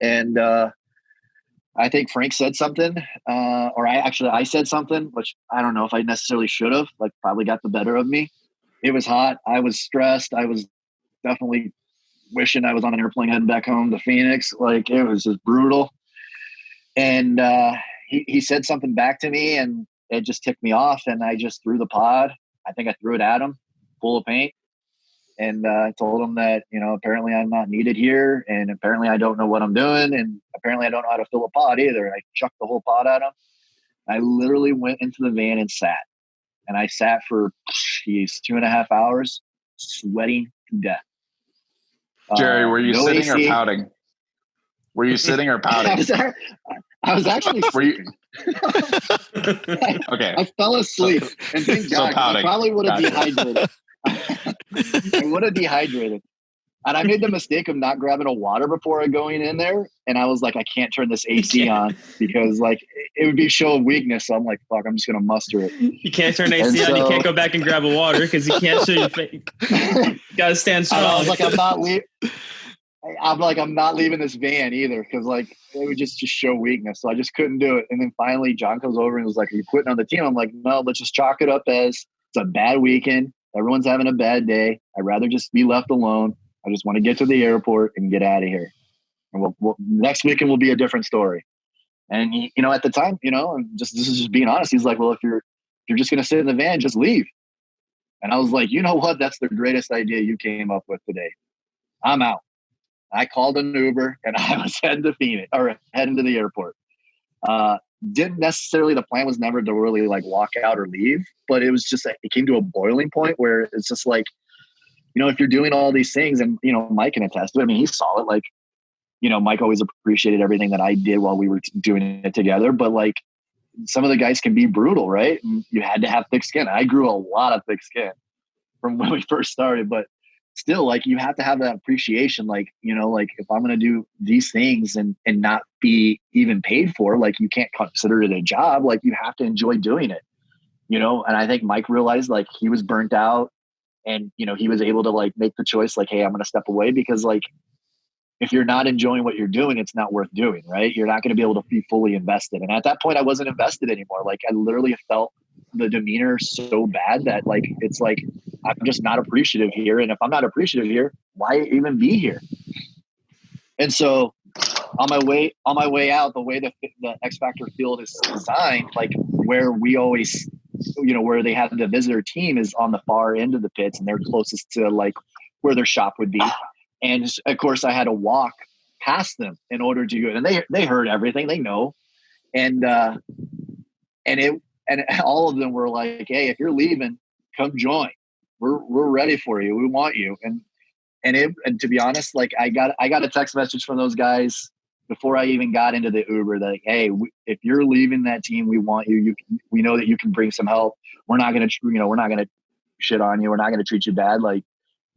And I think Frank said something, or I said something, which I don't know if I necessarily should have, like probably got the better of me. It was hot. I was stressed. I was definitely wishing I was on an airplane heading back home to Phoenix. Like, it was just brutal. And he said something back to me, and it just ticked me off. And I just threw the pod. I think I threw it at him full of paint. And I told him that, apparently I'm not needed here. And apparently I don't know what I'm doing. And apparently I don't know how to fill a pod either. And I chucked the whole pod at him. I literally went into the van and sat. And I sat for, 2.5 hours, sweating to death. Jerry, were you no sitting AC. or pouting? Were you sitting or pouting? I was actually. Were you? Okay. I fell asleep, and thank God, I probably would have dehydrated. I would have dehydrated, and I made the mistake of not grabbing a water before going in there. And I was like, I can't turn this AC on because like it would be a show of weakness. So I'm like, fuck, I'm just gonna muster it. You can't turn AC on. You can't go back and grab a water because you can't show your face. Gotta stand strong. I was like, I'm not leaving this van either because like it would just show weakness. So I just couldn't do it. And then finally John comes over and was like, are you quitting on the team? I'm like, no, let's just chalk it up as it's a bad weekend. Everyone's having a bad day. I'd rather just be left alone. I just want to get to the airport and get out of here. And we'll next weekend will be a different story. And at the time, this is just being honest. He's like, well, if you're just going to sit in the van, just leave. And I was like, you know what? That's the greatest idea you came up with today. I'm out. I called an Uber and I was heading to Phoenix or heading to the airport. Didn't necessarily, the plan was never to really like walk out or leave, but it was just, it came to a boiling point where it's just like, if you're doing all these things and, Mike can attest to it. I mean, he saw it, like, Mike always appreciated everything that I did while we were doing it together, but like some of the guys can be brutal, right? And you had to have thick skin. I grew a lot of thick skin from when we first started, but still, like, you have to have that appreciation. Like, like if I'm going to do these things and not be even paid for, like, you can't consider it a job. Like, you have to enjoy doing it, and I think Mike realized like he was burnt out and, he was able to like make the choice, like, hey, I'm going to step away because like, if you're not enjoying what you're doing, it's not worth doing, right? You're not going to be able to be fully invested. And at that point I wasn't invested anymore. Like, I literally felt the demeanor so bad that like, it's like, I'm just not appreciative here. And if I'm not appreciative here, why even be here? And so on my way out, the way the X Factor field is designed, like where we always, where they have the visitor team is on the far end of the pits and they're closest to like where their shop would be. And of course I had to walk past them in order to go. And they heard everything, they know. And all of them were like, hey, if you're leaving, come join. We're ready for you. We want you. And to be honest, like I got a text message from those guys before I even got into the Uber. Like, hey, if you're leaving that team, we want you. We know that you can bring some help. We're not gonna, we're not gonna shit on you. We're not gonna treat you bad. Like,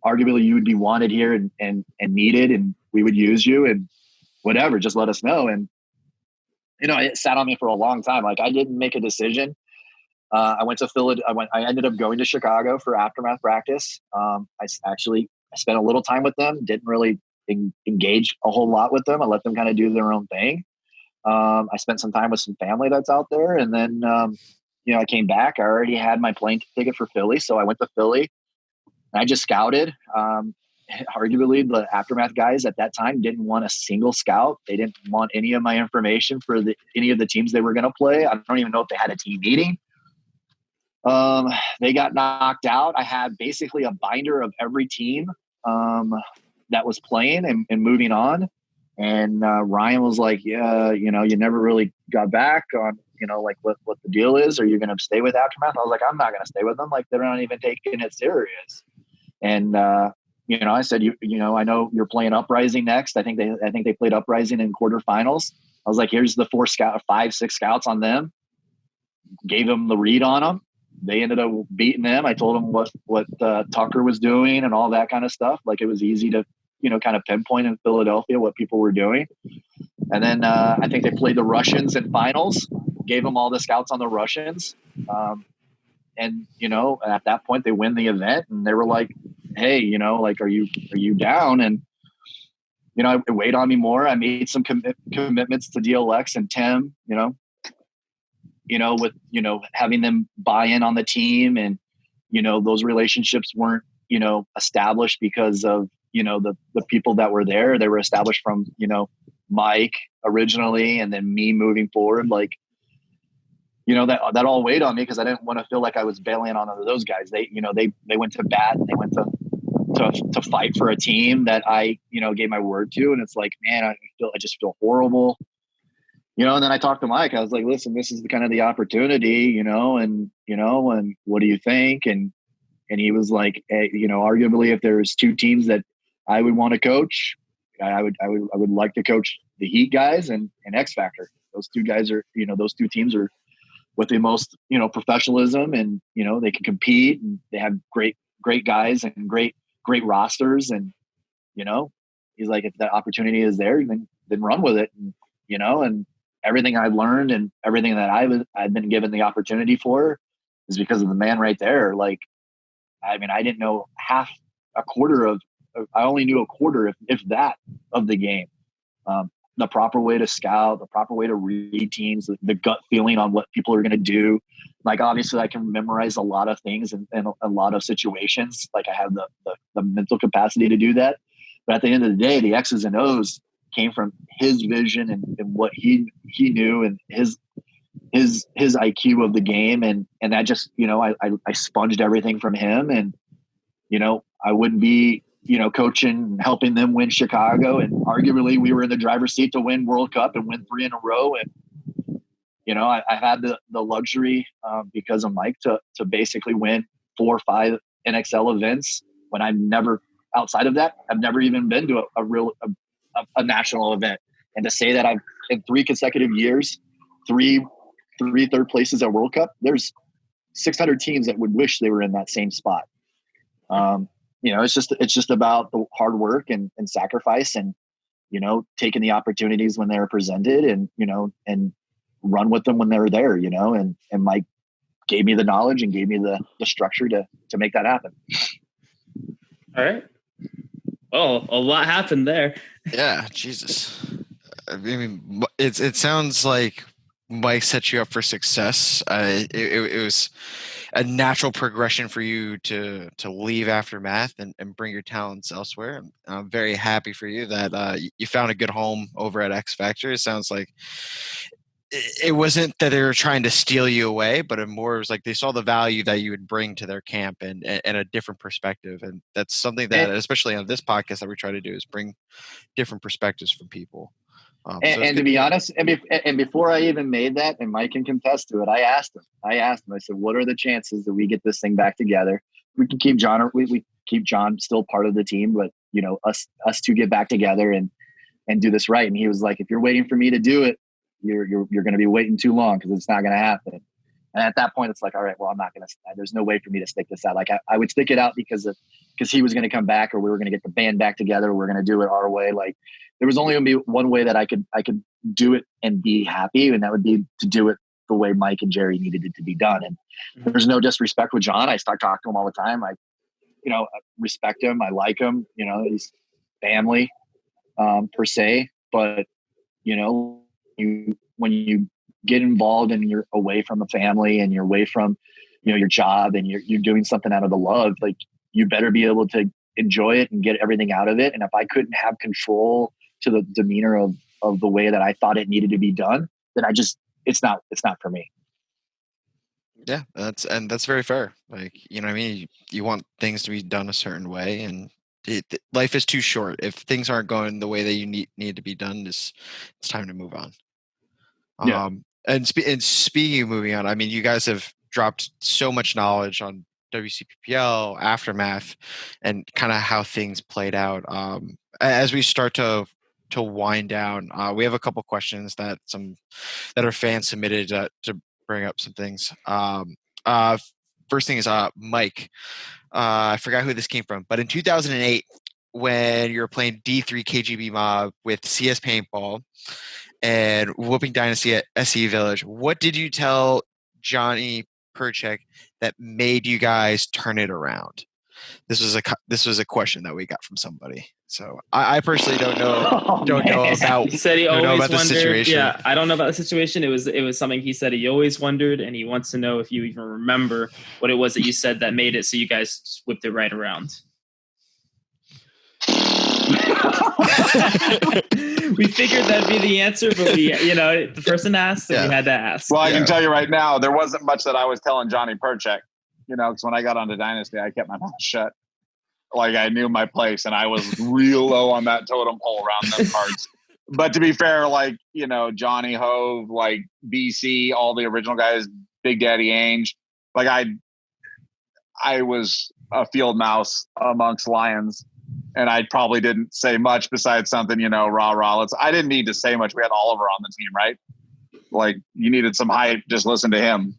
arguably, you would be wanted here and needed, and we would use you and whatever. Just let us know. And it sat on me for a long time. Like, I didn't make a decision. I went to Philadelphia. I ended up going to Chicago for aftermath practice. I spent a little time with them. Didn't really engage a whole lot with them. I let them kind of do their own thing. I spent some time with some family that's out there, and then I came back. I already had my plane ticket for Philly, so I went to Philly. And I just scouted. Arguably, the aftermath guys at that time didn't want a single scout. They didn't want any of my information for any of the teams they were going to play. I don't even know if they had a team meeting. They got knocked out. I had basically a binder of every team that was playing and moving on. And Ryan was like, yeah, you never really got back on, like what the deal is. Are you going to stay with Aftermath? I was like, I'm not going to stay with them. Like, they're not even taking it serious. And, I said, I know you're playing Uprising next. I think they played Uprising in quarterfinals. I was like, here's the 5, 6 scouts on them. Gave them the read on them. They ended up beating them. I told them what Tucker was doing and all that kind of stuff. Like, it was easy to, kind of pinpoint in Philadelphia what people were doing. And then I think they played the Russians in finals, gave them all the scouts on the Russians. And, you know, at that point they win the event and they were like, hey, you know, like, are you down? And, you know, it weighed on me more. I made some commitments to DLX and Tim, with, having them buy in on the team, and, those relationships weren't, established because of, the people that were there. They were established from, Mike originally, and then me moving forward. Like, that all weighed on me because I didn't want to feel like I was bailing on those guys. They, they went to bat and they went to fight for a team that I, gave my word to. And it's like, man, I just feel horrible. And then I talked to Mike. I was like, listen, this is kind of the opportunity, and what do you think? And he was like, hey, arguably if there's two teams that I would want to coach, I would like to coach the Heat guys and X Factor. Those two guys are, those two teams are with the most, professionalism, and, they can compete, and they have great guys and great rosters. And, he's like, if that opportunity is there, then run with it. And, and everything I've learned and everything that I've been given the opportunity for is because of the man right there. Like, I mean, I didn't know I only knew a quarter, if that, of the game. The proper way to scout, the proper way to read teams, the gut feeling on what people are going to do. Like, obviously I can memorize a lot of things and a lot of situations. Like, I have the mental capacity to do that. But at the end of the day, the X's and O's came from his vision and what he knew, and his IQ of the game. And that just, I sponged everything from him. And, I wouldn't be, coaching and helping them win Chicago. And arguably we were in the driver's seat to win World Cup and win 3 in a row. And, I had the luxury because of Mike to basically win 4 or 5 NXL events when I've never, outside of that, I've never even been to a national event. And to say that I've, in 3 consecutive years, three third places at World Cup, there's 600 teams that would wish they were in that same spot. It's just about the hard work and sacrifice, and, taking the opportunities when they were presented, and, and run with them when they were there, and Mike gave me the knowledge and gave me the structure to make that happen. All right. Oh, a lot happened there. Yeah. Jesus. I mean, it sounds like Mike set you up for success. It was a natural progression for you to leave Aftermath and bring your talents elsewhere. I'm very happy for you that you found a good home over at X Factor. It sounds like it wasn't that they were trying to steal you away, but it more was like they saw the value that you would bring to their camp and a different perspective. And that's something that, especially on this podcast, that we try to do, is bring different perspectives from people. And to be honest, and before I even made that, and Mike can contest to it, I asked him, I said, what are the chances that we get this thing back together? We can keep John, we keep John still part of the team, but, us two get back together and do this right. And he was like, if you're waiting for me to do it, you're going to be waiting too long, because it's not going to happen. And at that point, it's like, all right, well, I'm not going to, there's no way for me to stick this out. Like, I would stick it out because he was going to come back, or we were going to get the band back together. We're going to do it our way. Like, there was only going to be one way that I could do it and be happy. And that would be to do it the way Mike and Jerry needed it to be done. And there's no disrespect with John. I start talking to him all the time. I respect him. I like him, he's family, per se, but when you get involved and you're away from the family and you're away from, your job, and you're doing something out of the love, like, you better be able to enjoy it and get everything out of it. And if I couldn't have control to the demeanor of the way that I thought it needed to be done, then it's not for me. Yeah, that's very fair. Like, what I mean? You want things to be done a certain way, and life is too short. If things aren't going the way that you need to be done, it's time to move on. Yeah. And speaking of moving on, I mean, you guys have dropped so much knowledge on WCPPL, Aftermath, and kind of how things played out. As we start to wind down, we have a couple questions that our fans submitted to bring up some things. First thing is Mike. I forgot who this came from, but in 2008, when you were playing D3 KGB Mob with CS Paintball and whooping Dynasty at SE Village. What did you tell Johnny Perchek that made you guys turn it around? This was a question that we got from somebody. So I personally don't know about He said he don't know always about the wondered. situation. Yeah, I don't know about the situation. It was something he said he always wondered, and he wants to know if you even remember what it was that you said that made it so you guys just whipped it right around. We figured that'd be the answer, but the person asked, and we had to ask. Well, I can tell you right now, there wasn't much that I was telling Johnny Perchek. Because when I got onto Dynasty, I kept my mouth shut. Like I knew my place, and I was real low on that totem pole around them cards. But to be fair, Johnny Hove, like BC, all the original guys, Big Daddy Ainge, like I was a field mouse amongst lions, and I probably didn't say much besides something, rah. I didn't need to say much. We had Oliver on the team, right? Like you needed some hype, just listen to him.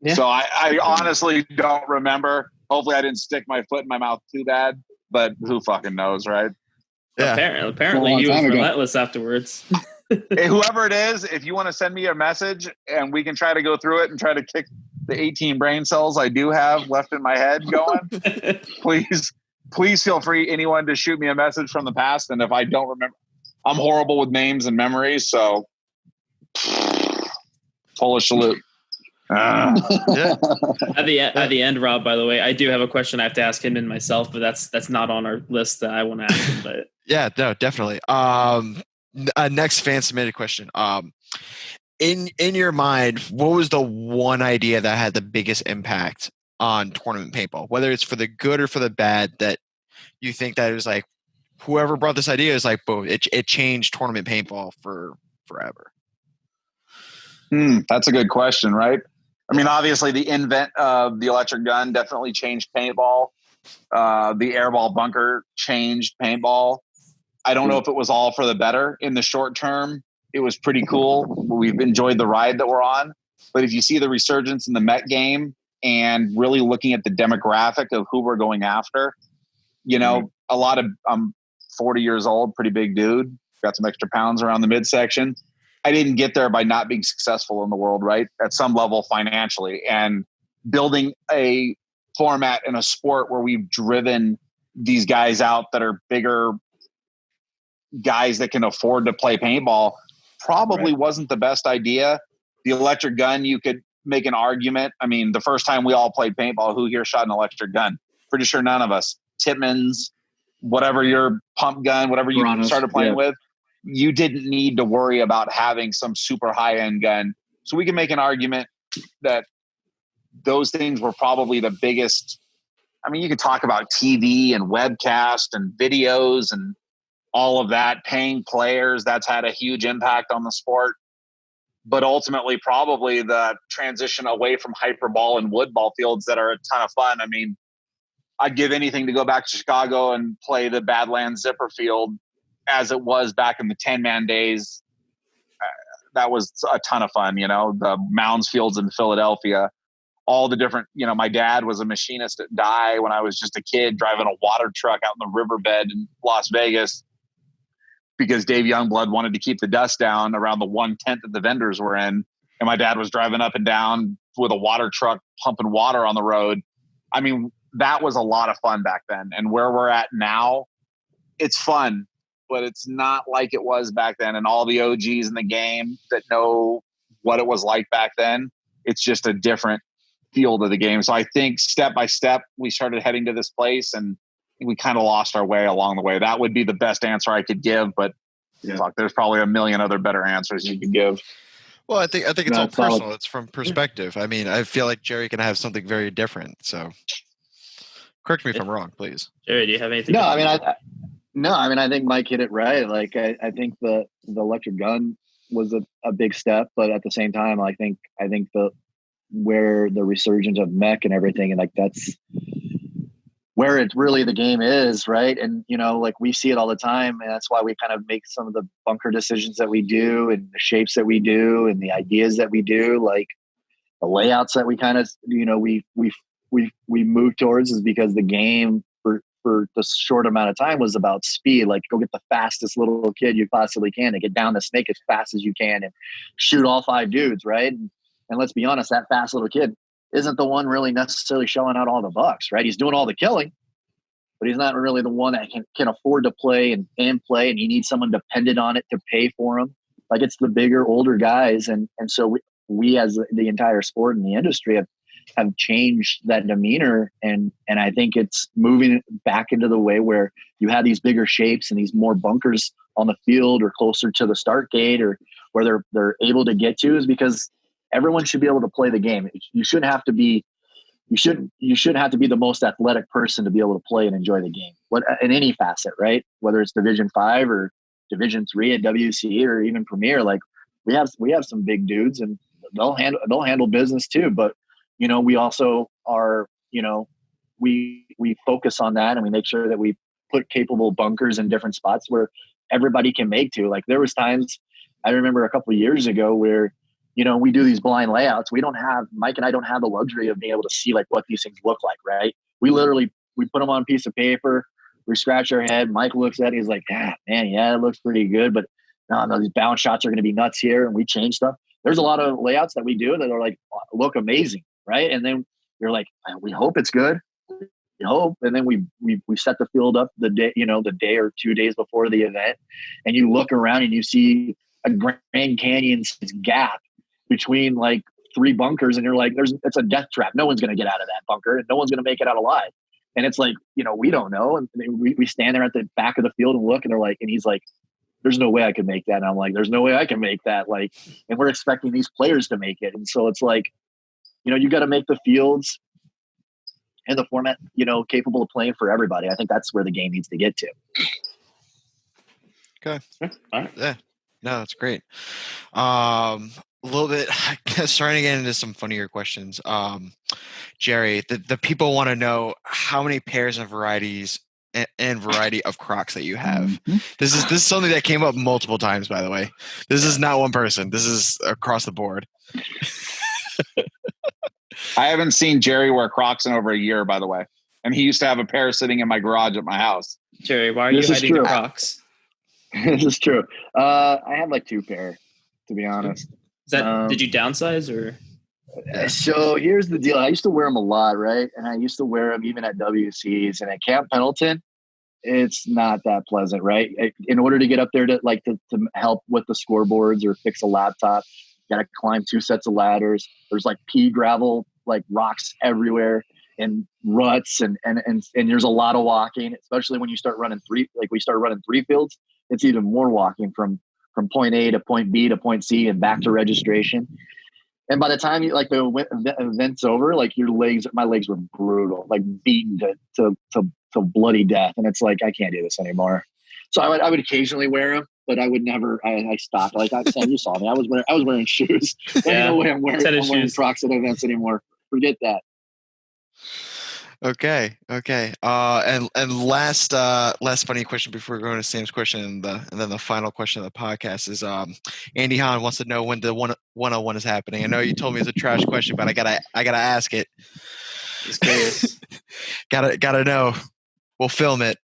Yeah. So I honestly don't remember. Hopefully I didn't stick my foot in my mouth too bad, but who fucking knows, right? Yeah. Apparently he was relentless afterwards. Hey, whoever it is, if you want to send me a message and we can try to go through it and try to kick the 18 brain cells I do have left in my head going, please feel free, anyone, to shoot me a message from the past. And if I don't remember, I'm horrible with names and memories. So Polish salute. Yeah. At the end, Rob, by the way, I do have a question I have to ask Hinman myself, but that's not on our list that I want to ask him. But yeah, no, definitely. Next fan submitted question. In your mind, what was the one idea that had the biggest impact on tournament paintball, whether it's for the good or for the bad, that you think that it was like whoever brought this idea is like, boom, it changed tournament paintball for forever? That's a good question, right? I mean, obviously the invent of the electric gun definitely changed paintball. The airball bunker changed paintball. I don't know if it was all for the better in the short term. It was pretty cool. We've enjoyed the ride that we're on. But if you see the resurgence in the Met game and really looking at the demographic of who we're going after, a lot of, I'm 40 years old, pretty big dude, got some extra pounds around the midsection. I didn't get there by not being successful in the world, right? At some level financially, and building a format in a sport where we've driven these guys out that are bigger guys that can afford to play paintball probably wasn't the best idea. The electric gun, you could make an argument. I mean, the first time we all played paintball, who here shot an electric gun? Pretty sure none of us. Titman's, whatever your pump gun, whatever you started playing with, you didn't need to worry about having some super high-end gun. So we can make an argument that those things were probably the biggest. I mean, you could talk about TV and webcast and videos and all of that, paying players. That's had a huge impact on the sport. But ultimately, probably the transition away from hyperball and wood ball fields that are a ton of fun. I mean, I'd give anything to go back to Chicago and play the Badlands Zipper Field as it was back in the 10-man days. That was a ton of fun, the Mounds Fields in Philadelphia, all the different, my dad was a machinist at Dye when I was just a kid driving a water truck out in the riverbed in Las Vegas because Dave Youngblood wanted to keep the dust down around the 1/10 that the vendors were in. And my dad was driving up and down with a water truck pumping water on the road. I mean, that was a lot of fun back then. And where we're at now, it's fun, but it's not like it was back then. And all the OGs in the game that know what it was like back then, it's just a different field of the game. So I think step by step, we started heading to this place and we kind of lost our way along the way. That would be the best answer I could give, but fuck, there's probably a million other better answers you could give. Well, I think it's all personal. It's from perspective. I mean, I feel like Jerry can have something very different. So correct me if I'm wrong, please. Jerry, do you have anything? No, I mean, I think Mike hit it right. Like, I think the electric gun was a big step, but at the same time, I think where the resurgence of mech and everything, and like that's where it's really the game is, right? And like we see it all the time, and that's why we kind of make some of the bunker decisions that we do, and the shapes that we do, and the ideas that we do, like the layouts that we kind of we move towards, is because the game for for the short amount of time was about speed. Like, go get the fastest little kid you possibly can and get down the snake as fast as you can and shoot all 5 dudes, right? And let's be honest, that fast little kid isn't the one really necessarily showing out all the bucks, right? He's doing all the killing, but he's not really the one that can afford to play and play, and he needs someone dependent on it to pay for him. Like, it's the bigger, older guys. And so we as the entire sport and the industry have changed that demeanor. And I think it's moving back into the way where you have these bigger shapes and these more bunkers on the field or closer to the start gate or where they're able to get to, is because everyone should be able to play the game. You shouldn't have to be the most athletic person to be able to play and enjoy the game. In any facet, right? Whether it's Division 5 or Division 3 at WC or even Premier, like we have some big dudes and they'll handle business too. But we also are, we focus on that and we make sure that we put capable bunkers in different spots where everybody can make to. Like, there was times I remember a couple of years ago where, we do these blind layouts. Mike and I don't have the luxury of being able to see like what these things look like, right? We put them on a piece of paper, we scratch our head. Mike looks at it, he's like, man, yeah, it looks pretty good, but no, these bounce shots are going to be nuts here, and we change stuff. There's a lot of layouts that we do that are like, look amazing, right? And then you're like, we hope it's good. We hope. And then we set the field up the day or 2 days before the event, and you look around and you see a Grand Canyon's gap between like 3 bunkers, and you're like, it's a death trap. No one's going to get out of that bunker, and no one's going to make it out alive. And it's like, we don't know. And we stand there at the back of the field and look, and they're like, and he's like, there's no way I could make that. And I'm like, there's no way I can make that. Like, and we're expecting these players to make it. And so it's like, you got to make the fields and the format, capable of playing for everybody. I think that's where the game needs to get to. Okay. All right. Yeah. No, that's great. A little bit, I guess, starting to get into some funnier questions. Jerry, the people want to know how many pairs and varieties and variety of Crocs that you have. Mm-hmm. This is something that came up multiple times, by the way. This is not one person. This is across the board. I haven't seen Jerry wear Crocs in over a year, by the way. And he used to have a pair sitting in my garage at my house. Jerry, why are you hiding the Crocs? This is true. I have like 2 pair, to be honest. Is that did you downsize or? So here's the deal. I used to wear them a lot, right? And I used to wear them even at WCs and at Camp Pendleton. It's not that pleasant, right? In order to get up there to help with the scoreboards or fix a laptop, you got to climb 2 sets of ladders. There's like pea gravel, like rocks everywhere and ruts, and there's a lot of walking, especially when you start running 3. Like, we started running 3 fields. It's even more walking from point A to point B to point C and back to registration. And by the time the event's over, like my legs were brutal, like beaten to bloody death. And it's like, I can't do this anymore. So I would occasionally wear them, but I would never. I stopped. Like Sam, you saw me. I was wearing shoes. There's no way I'm wearing Crocs at events anymore. Forget that. Okay. And last funny question before going to Sam's question, and then the final question of the podcast is, Andy Hahn wants to know when the one-on-one is happening. I know you told me it's a trash question, but I gotta ask it. Just curious. gotta know. We'll film it.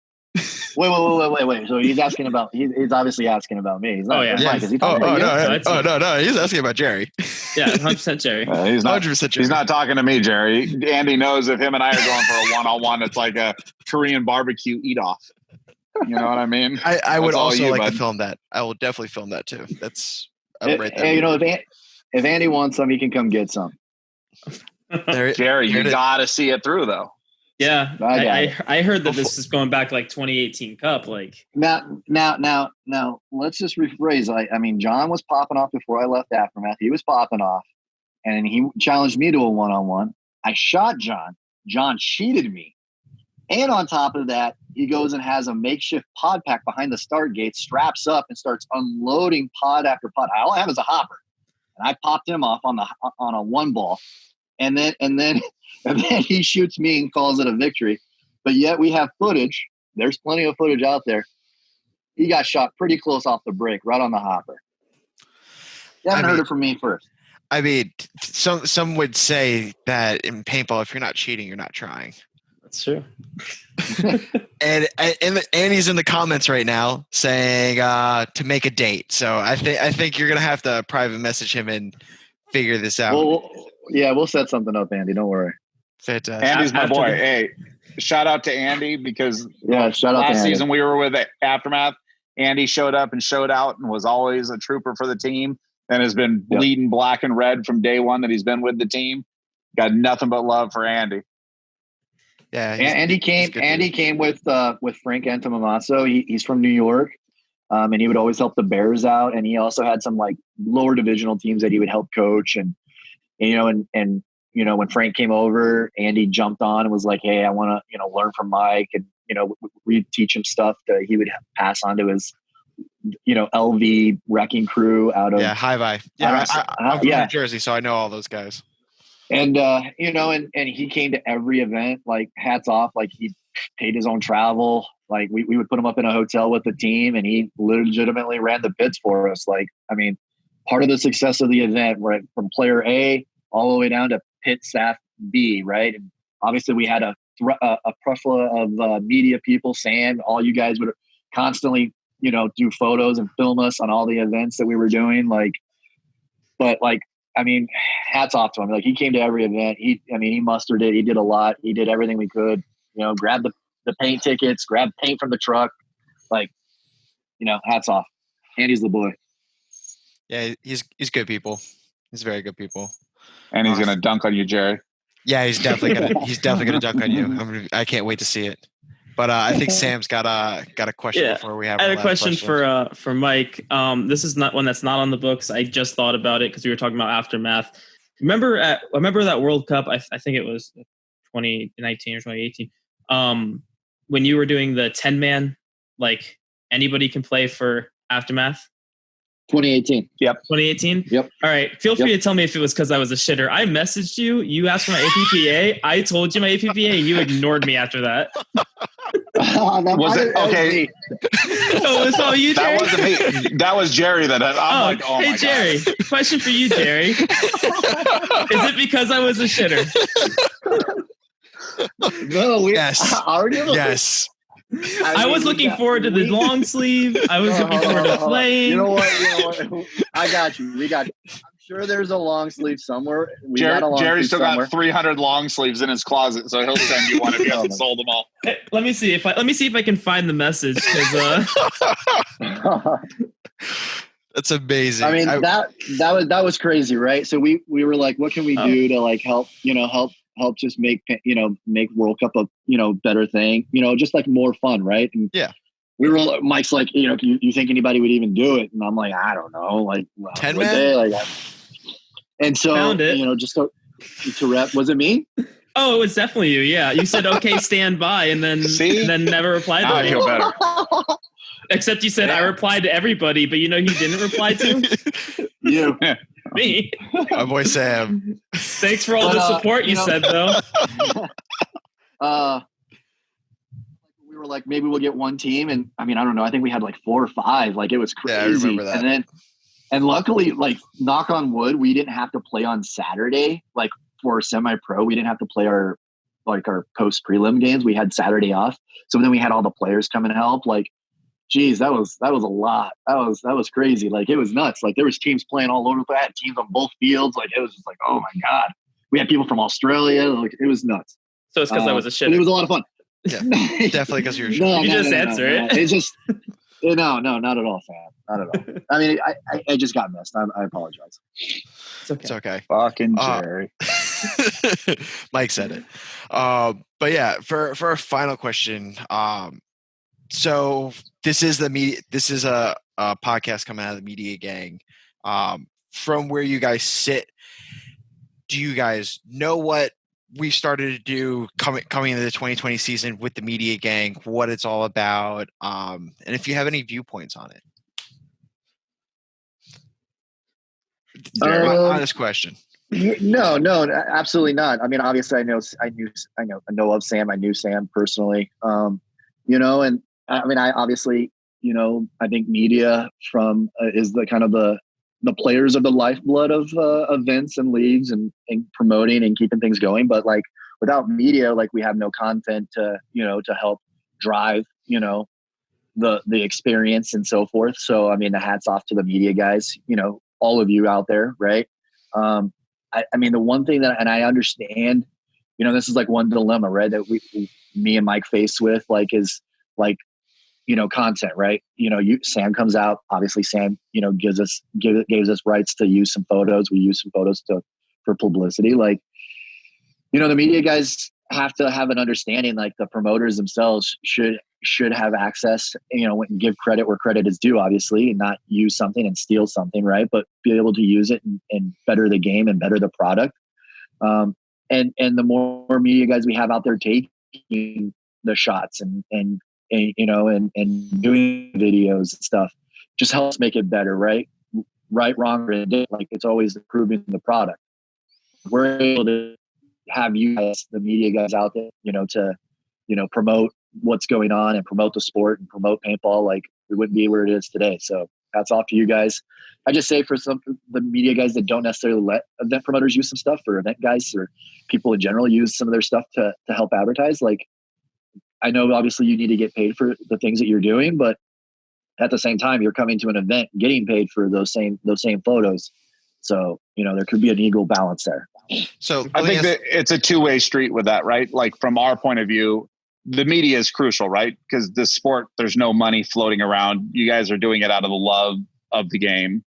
Wait. So he's asking about. He's obviously asking about me. He's not. Yeah. Mike, is he talking about you? No. He's asking about Jerry. Yeah, 100% Jerry. He's not 100% Jerry. He's not talking to me, Jerry. Andy knows if him and I are going for a one-on-one, it's like a Korean barbecue eat-off. You know what I mean? I would also like to film that. I will definitely film that too. That's right there. If Andy wants some, he can come get some. Jerry, you gotta see it through, though. Yeah, I heard that this is going back like 2018 Cup. Like now, let's just rephrase. I mean, John was popping off before I left Aftermath. He was popping off, and he challenged me to a one-on-one. I shot John. John cheated me, and on top of that, he goes and has a makeshift pod pack behind the start gate, straps up, and starts unloading pod after pod. All I have is a hopper, and I popped him off on a 1 ball, and then he shoots me and calls it a victory. But yet we have footage. There's plenty of footage out there. He got shot pretty close off the break, right on the hopper. You haven't heard it from me first. I mean, some would say that in paintball, if you're not cheating, you're not trying. That's true. and Andy's in the comments right now saying to make a date. So I think you're gonna have to private message him and figure this out. We'll set something up, Andy. Don't worry. Fantastic. Andy's my boy. Hey, shout out to Andy because shout out to Andy. Last season we were with Aftermath. Andy showed up and showed out and was always a trooper for the team and has been bleeding black and red from day one that he's been with the team. Got nothing but love for Andy. Yeah, Andy came with Frank Antomamaso. He's from New York, and he would always help the Bears out. And he also had some like lower divisional teams that he would help coach. And when Frank came over, Andy jumped on and was like, "Hey, I want to learn from Mike." And we'd teach him stuff that he would pass on to his LV wrecking crew out of High Vibe. Yeah, I'm from New Jersey, so I know all those guys. And and he came to every event, like hats off, like he paid his own travel. Like we would put him up in a hotel with the team and he legitimately ran the pits for us. Like, I mean, part of the success of the event, right, from player A all the way down to pit staff B, right? And obviously we had a plethora of media people, Sam, all you guys would constantly, do photos and film us on all the events that we were doing. I mean, hats off to him. Like he came to every event. He mustered it. He did a lot. He did everything we could, grab the paint tickets, grab paint from the truck. Hats off. Andy's the boy. Yeah. He's good people. He's very good people. And he's going to dunk on you, Jerry. Yeah, he's definitely gonna dunk on you. I can't wait to see it. But I think Sam's got a question before we have. I had a question for Mike. This is not one that's not on the books. I just thought about it because we were talking about Aftermath. Remember that World Cup? I think it was 2019 or 2018. When you were doing the 10-man, like anybody can play for Aftermath. 2018. Yep. 2018? Yep. All right. Feel free to tell me if it was because I was a shitter. I messaged you. You asked for my APPA. I told you my APPA, and you ignored me after that. Was it? Okay. Oh, it's all you, Jerry? That wasn't me. That was Jerry. Hey, Jerry. God. Question for you, Jerry. Is it because I was a shitter? No. Yes. Yes. I was looking forward to the long sleeve. I was looking forward to playing. You know what? I got you. We got you. I'm sure there's a long sleeve somewhere. Jerry still got 300 long sleeves in his closet, so he'll send you one if he hasn't sold them all. Hey, let me see if I can find the message. That's amazing. I mean, that was crazy, right? So we were like, what can we do to like help just make World Cup a better thing, just like more fun, right? And we were, Mike's like, you think anybody would even do it? And I'm like, I don't know, like 10-man. And so just to rep, was it me? Oh, it was definitely you. Yeah, you said okay, stand by, and then never replied. I feel better. Except you said I replied to everybody, but he didn't reply to you. Me. My boy Sam. Thanks for all the support you said, though. We were like, maybe we'll get one team. And I mean, I don't know. I think we had like 4 or 5. Like it was crazy. Yeah, I remember that. And luckily, like knock on wood, we didn't have to play on Saturday. Like for semi-pro, we didn't have to play our post prelim games. We had Saturday off. So then we had all the players come and help. Like, geez, that was a lot. That was crazy. Like it was nuts. Like there was teams playing all over the place. I had teams on both fields. Like it was just like, oh my God. We had people from Australia. Like it was nuts. So it's because I was a shitter. It was a lot of fun. Yeah, definitely because you're a shitter. No, you just answer it. It's just no, not at all, Sam. Not at all. I mean, I just got missed. I apologize. It's okay. Fucking Jerry. Mike said it. But yeah, for a final question. So this is a podcast coming out of the media gang. From where you guys sit, do you guys know what we started to do coming into the 2020 season with the media gang, what it's all about, and if you have any viewpoints on it? Honest question. No, absolutely not. I mean, obviously, I know of Sam. I knew Sam personally. And I mean, I obviously, I think media is the kind of the players are the lifeblood of events and leagues and promoting and keeping things going. But like without media, like we have no content to, to help drive, the experience and so forth. So, I mean, the hats off to the media guys, all of you out there. Right. I mean, the one thing that, and I understand, this is like one dilemma, right, that me and Mike face with, like, is like, content, right? Sam comes out, obviously Sam, gives us rights to use some photos. We use some photos for publicity. Like, the media guys have to have an understanding, like the promoters themselves should have access, and give credit where credit is due, obviously, and not use something and steal something, right? But be able to use it and better the game and better the product. And the more media guys we have out there taking the shots and doing videos and stuff, just helps make it better, right? Right, wrong, or indifferent. Like, it's always improving the product. We're able to have you guys, the media guys out there, to, promote what's going on and promote the sport and promote paintball. Like, we wouldn't be where it is today. So hats off to you guys. I just say for the media guys that don't necessarily let event promoters use some stuff, or event guys or people in general use some of their stuff to help advertise. Like, I know obviously you need to get paid for the things that you're doing, but at the same time, you're coming to an event getting paid for those same photos. So, there could be an equal balance there. So I think that it's a two-way street with that, right? Like, from our point of view, the media is crucial, right? Because the sport, there's no money floating around. You guys are doing it out of the love of the game.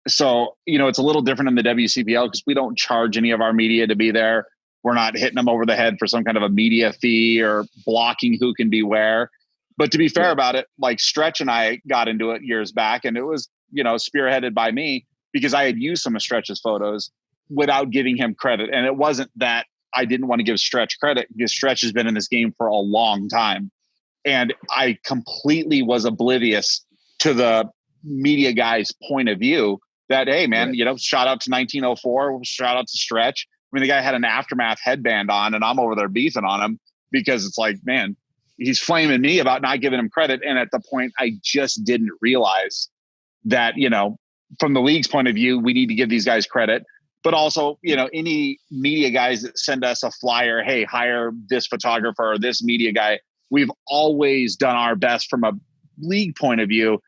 So, it's a little different in the WCPL because we don't charge any of our media to be there. We're not hitting them over the head for some kind of a media fee or blocking who can be where. But to be fair about it, like, Stretch and I got into it years back, and it was, spearheaded by me because I had used some of Stretch's photos without giving him credit. And it wasn't that I didn't want to give Stretch credit, because Stretch has been in this game for a long time. And I completely was oblivious to the media guy's point of view that, hey, man, shout out to 1904, shout out to Stretch. I mean, the guy had an Aftermath headband on, and I'm over there beefing on him because it's like, man, he's flaming me about not giving him credit. And at the point, I just didn't realize that, from the league's point of view, we need to give these guys credit. But also, any media guys that send us a flyer, hey, hire this photographer or this media guy, we've always done our best from a league point of view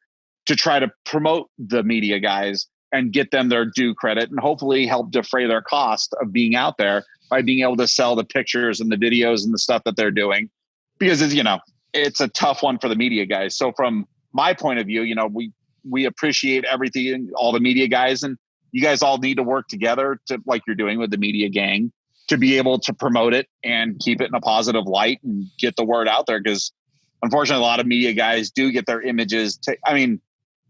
to try to promote the media guys and get them their due credit, and hopefully help defray their cost of being out there by being able to sell the pictures and the videos and the stuff that they're doing. Because, it's a tough one for the media guys. So from my point of view, we appreciate everything, all the media guys, and you guys all need to work together to, like you're doing with the media gang, to be able to promote it and keep it in a positive light and get the word out there. Because unfortunately, a lot of media guys do get their images. Again,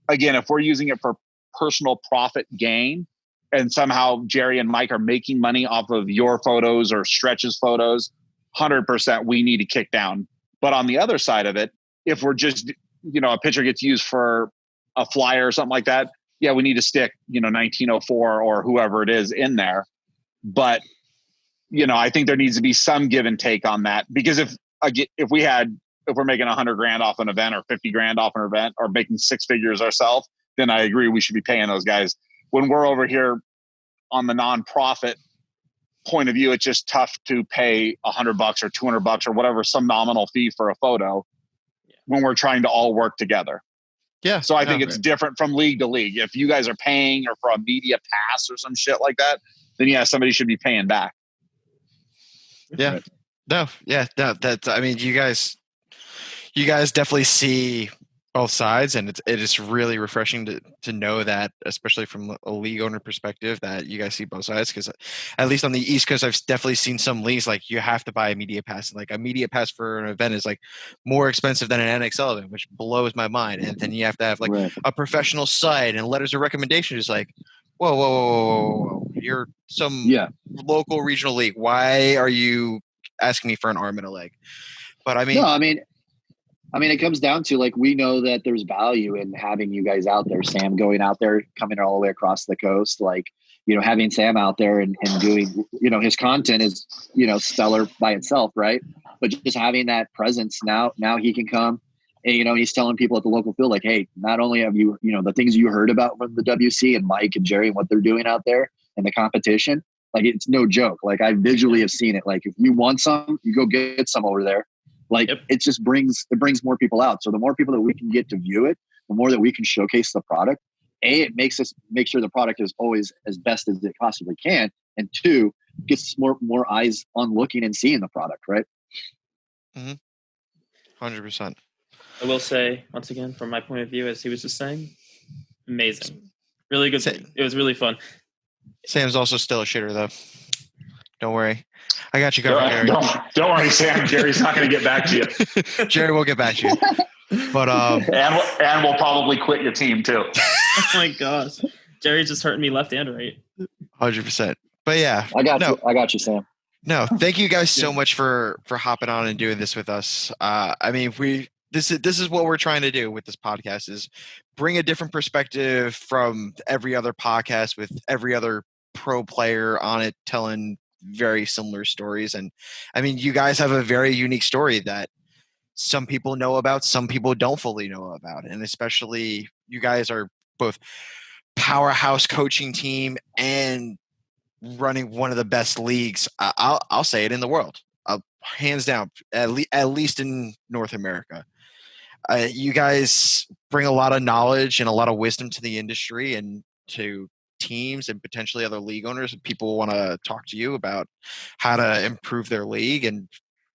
if we're using it for personal profit gain, and somehow Jerry and Mike are making money off of your photos or Stretch's photos, 100% we need to kick down. But on the other side of it, if we're just, a picture gets used for a flyer or something like that, yeah, we need to stick, 1904 or whoever it is in there. But, I think there needs to be some give and take on that, because if we're making $100,000 off an event or $50,000 off an event or making six figures ourselves, then I agree we should be paying those guys. When we're over here on the nonprofit point of view, it's just tough to pay $100 or $200 or whatever, some nominal fee for a photo when we're trying to all work together. Yeah. So I think it's different from league to league. If you guys are paying or for a media pass or some shit like that, then yeah, somebody should be paying back. Yeah. No. Yeah. No. That's, I mean, you guys definitely see both sides, and it is really refreshing to know that, especially from a league owner perspective, that you guys see both sides. Because at least on the East Coast, I've definitely seen some leagues like you have to buy a media pass. Like, a media pass for an event is like more expensive than an NXL event, which blows my mind. And then you have to have like a professional site and letters of recommendation. Is like, whoa. You're some local regional league. Why are you asking me for an arm and a leg? But I mean, no, I mean, it comes down to, like, we know that there's value in having you guys out there. Sam going out there, coming all the way across the coast, like, having Sam out there and doing, his content is, stellar by itself, right? But just having that presence now he can come and, he's telling people at the local field, like, hey, not only have you, the things you heard about from the WC and Mike and Jerry and what they're doing out there and the competition, Like it's no joke. Like I visually have seen it. Like if you want some, you go get some over there. Like it just brings more people out. So the more people that we can get to view it, the more that we can showcase the product. A, it makes us make sure the product is always as best as it possibly can. And two, gets more eyes on looking and seeing the product, right? 100%. I will say, once again, from my point of view, as he was just saying, amazing. Really good. It was really fun. Sam's also still a shitter, though. Don't worry. I got you covered, Jerry. Don't worry, Sam. Jerry's not going to get back to you. Jerry will get back to you. But and we'll probably quit your team, too. Oh, my gosh. Jerry's just hurting me left and right. 100%. But yeah. I got you, Sam. No, thank you guys so much for hopping on and doing this with us. I mean, this is what we're trying to do with this podcast, is bring a different perspective from every other podcast with every other pro player on it telling very similar stories. And I mean, you guys have a very unique story that some people know about, some people don't fully know about. And especially you guys are both powerhouse coaching team and running one of the best leagues. I'll say it in the world, hands down, at least in North America. You guys bring a lot of knowledge and a lot of wisdom to the industry and to teams and potentially other league owners. People want to talk to you about how to improve their league and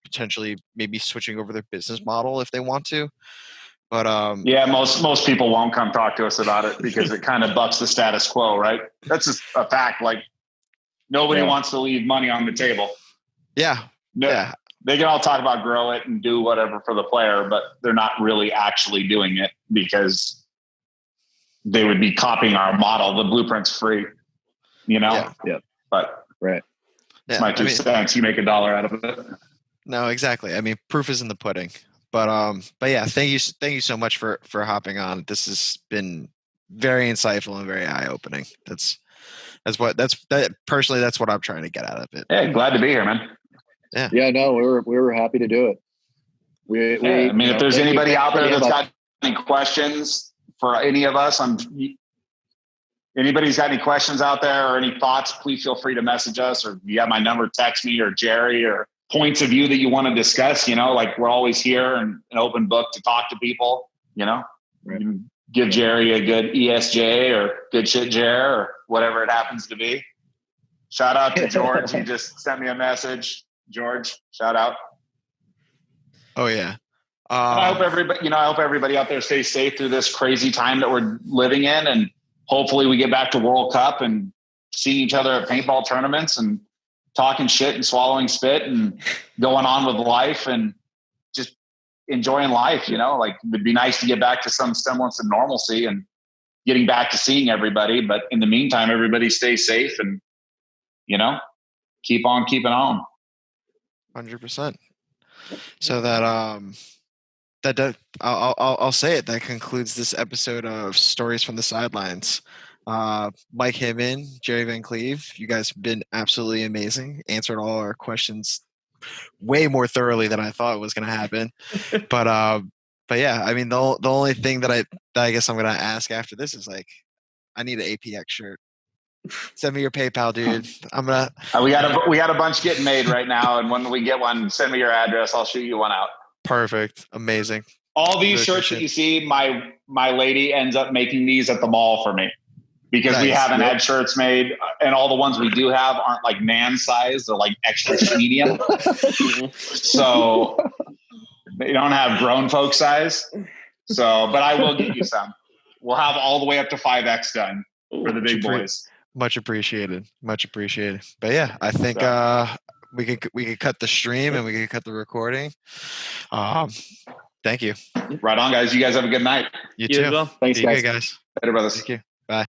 potentially maybe switching over their business model if they want to. But yeah, most people won't come talk to us about it because it kind of bucks the status quo, right? That's just a fact. Like nobody wants to leave money on the table. Yeah. Yeah. They can all talk about grow it and do whatever for the player, but they're not really actually doing it because they would be copying our model. The blueprint's free, you know? Yeah. But right. It's my 2 cents. You make $1 out of it. No, exactly. I mean, proof is in the pudding. But yeah, thank you so much for hopping on. This has been very insightful and very eye-opening. Personally, that's what I'm trying to get out of it. Yeah, glad to be here, man. Yeah, no, we were happy to do it. I mean, if there's anybody out there that's got any questions for any of us, anybody's got any questions out there or any thoughts, please feel free to message us, or if you have my number, text me, or Jerry, or points of view that you want to discuss. Like we're always here and an open book to talk to people. Right. You can give Jerry a good ESJ or good shit Jer or whatever it happens to be. Shout out to George. He just sent me a message. George, shout out. Oh yeah. I hope everybody out there stays safe through this crazy time that we're living in, and hopefully we get back to World Cup and seeing each other at paintball tournaments and talking shit and swallowing spit and going on with life and just enjoying life. Like it'd be nice to get back to some semblance of normalcy and getting back to seeing everybody. But in the meantime, everybody stay safe and keep on keeping on. 100%. So that I'll say it. That concludes this episode of Stories from the Sidelines. Mike Hinman, Jerry Van Cleve, you guys have been absolutely amazing. Answered all our questions way more thoroughly than I thought was going to happen. But yeah, I mean, the only thing that I guess I'm going to ask after this is like, I need an APX shirt. Send me your PayPal, dude. We got a bunch getting made right now, and when we get one, send me your address. I'll shoot you one out. Perfect. Amazing. All these shirts that you see, my lady ends up making these at the mall for me because we haven't had shirts made, and all the ones we do have aren't like man size; they're like extra medium. So they don't have grown folk size. So, but I will get you some. We'll have all the way up to 5X done for the big boys. Much appreciated. But yeah, I think we could cut the stream and we could cut the recording. Thank you. Right on, guys. You guys have a good night. You too. As well. Thanks, guys. Later, brothers. Thank you. Bye.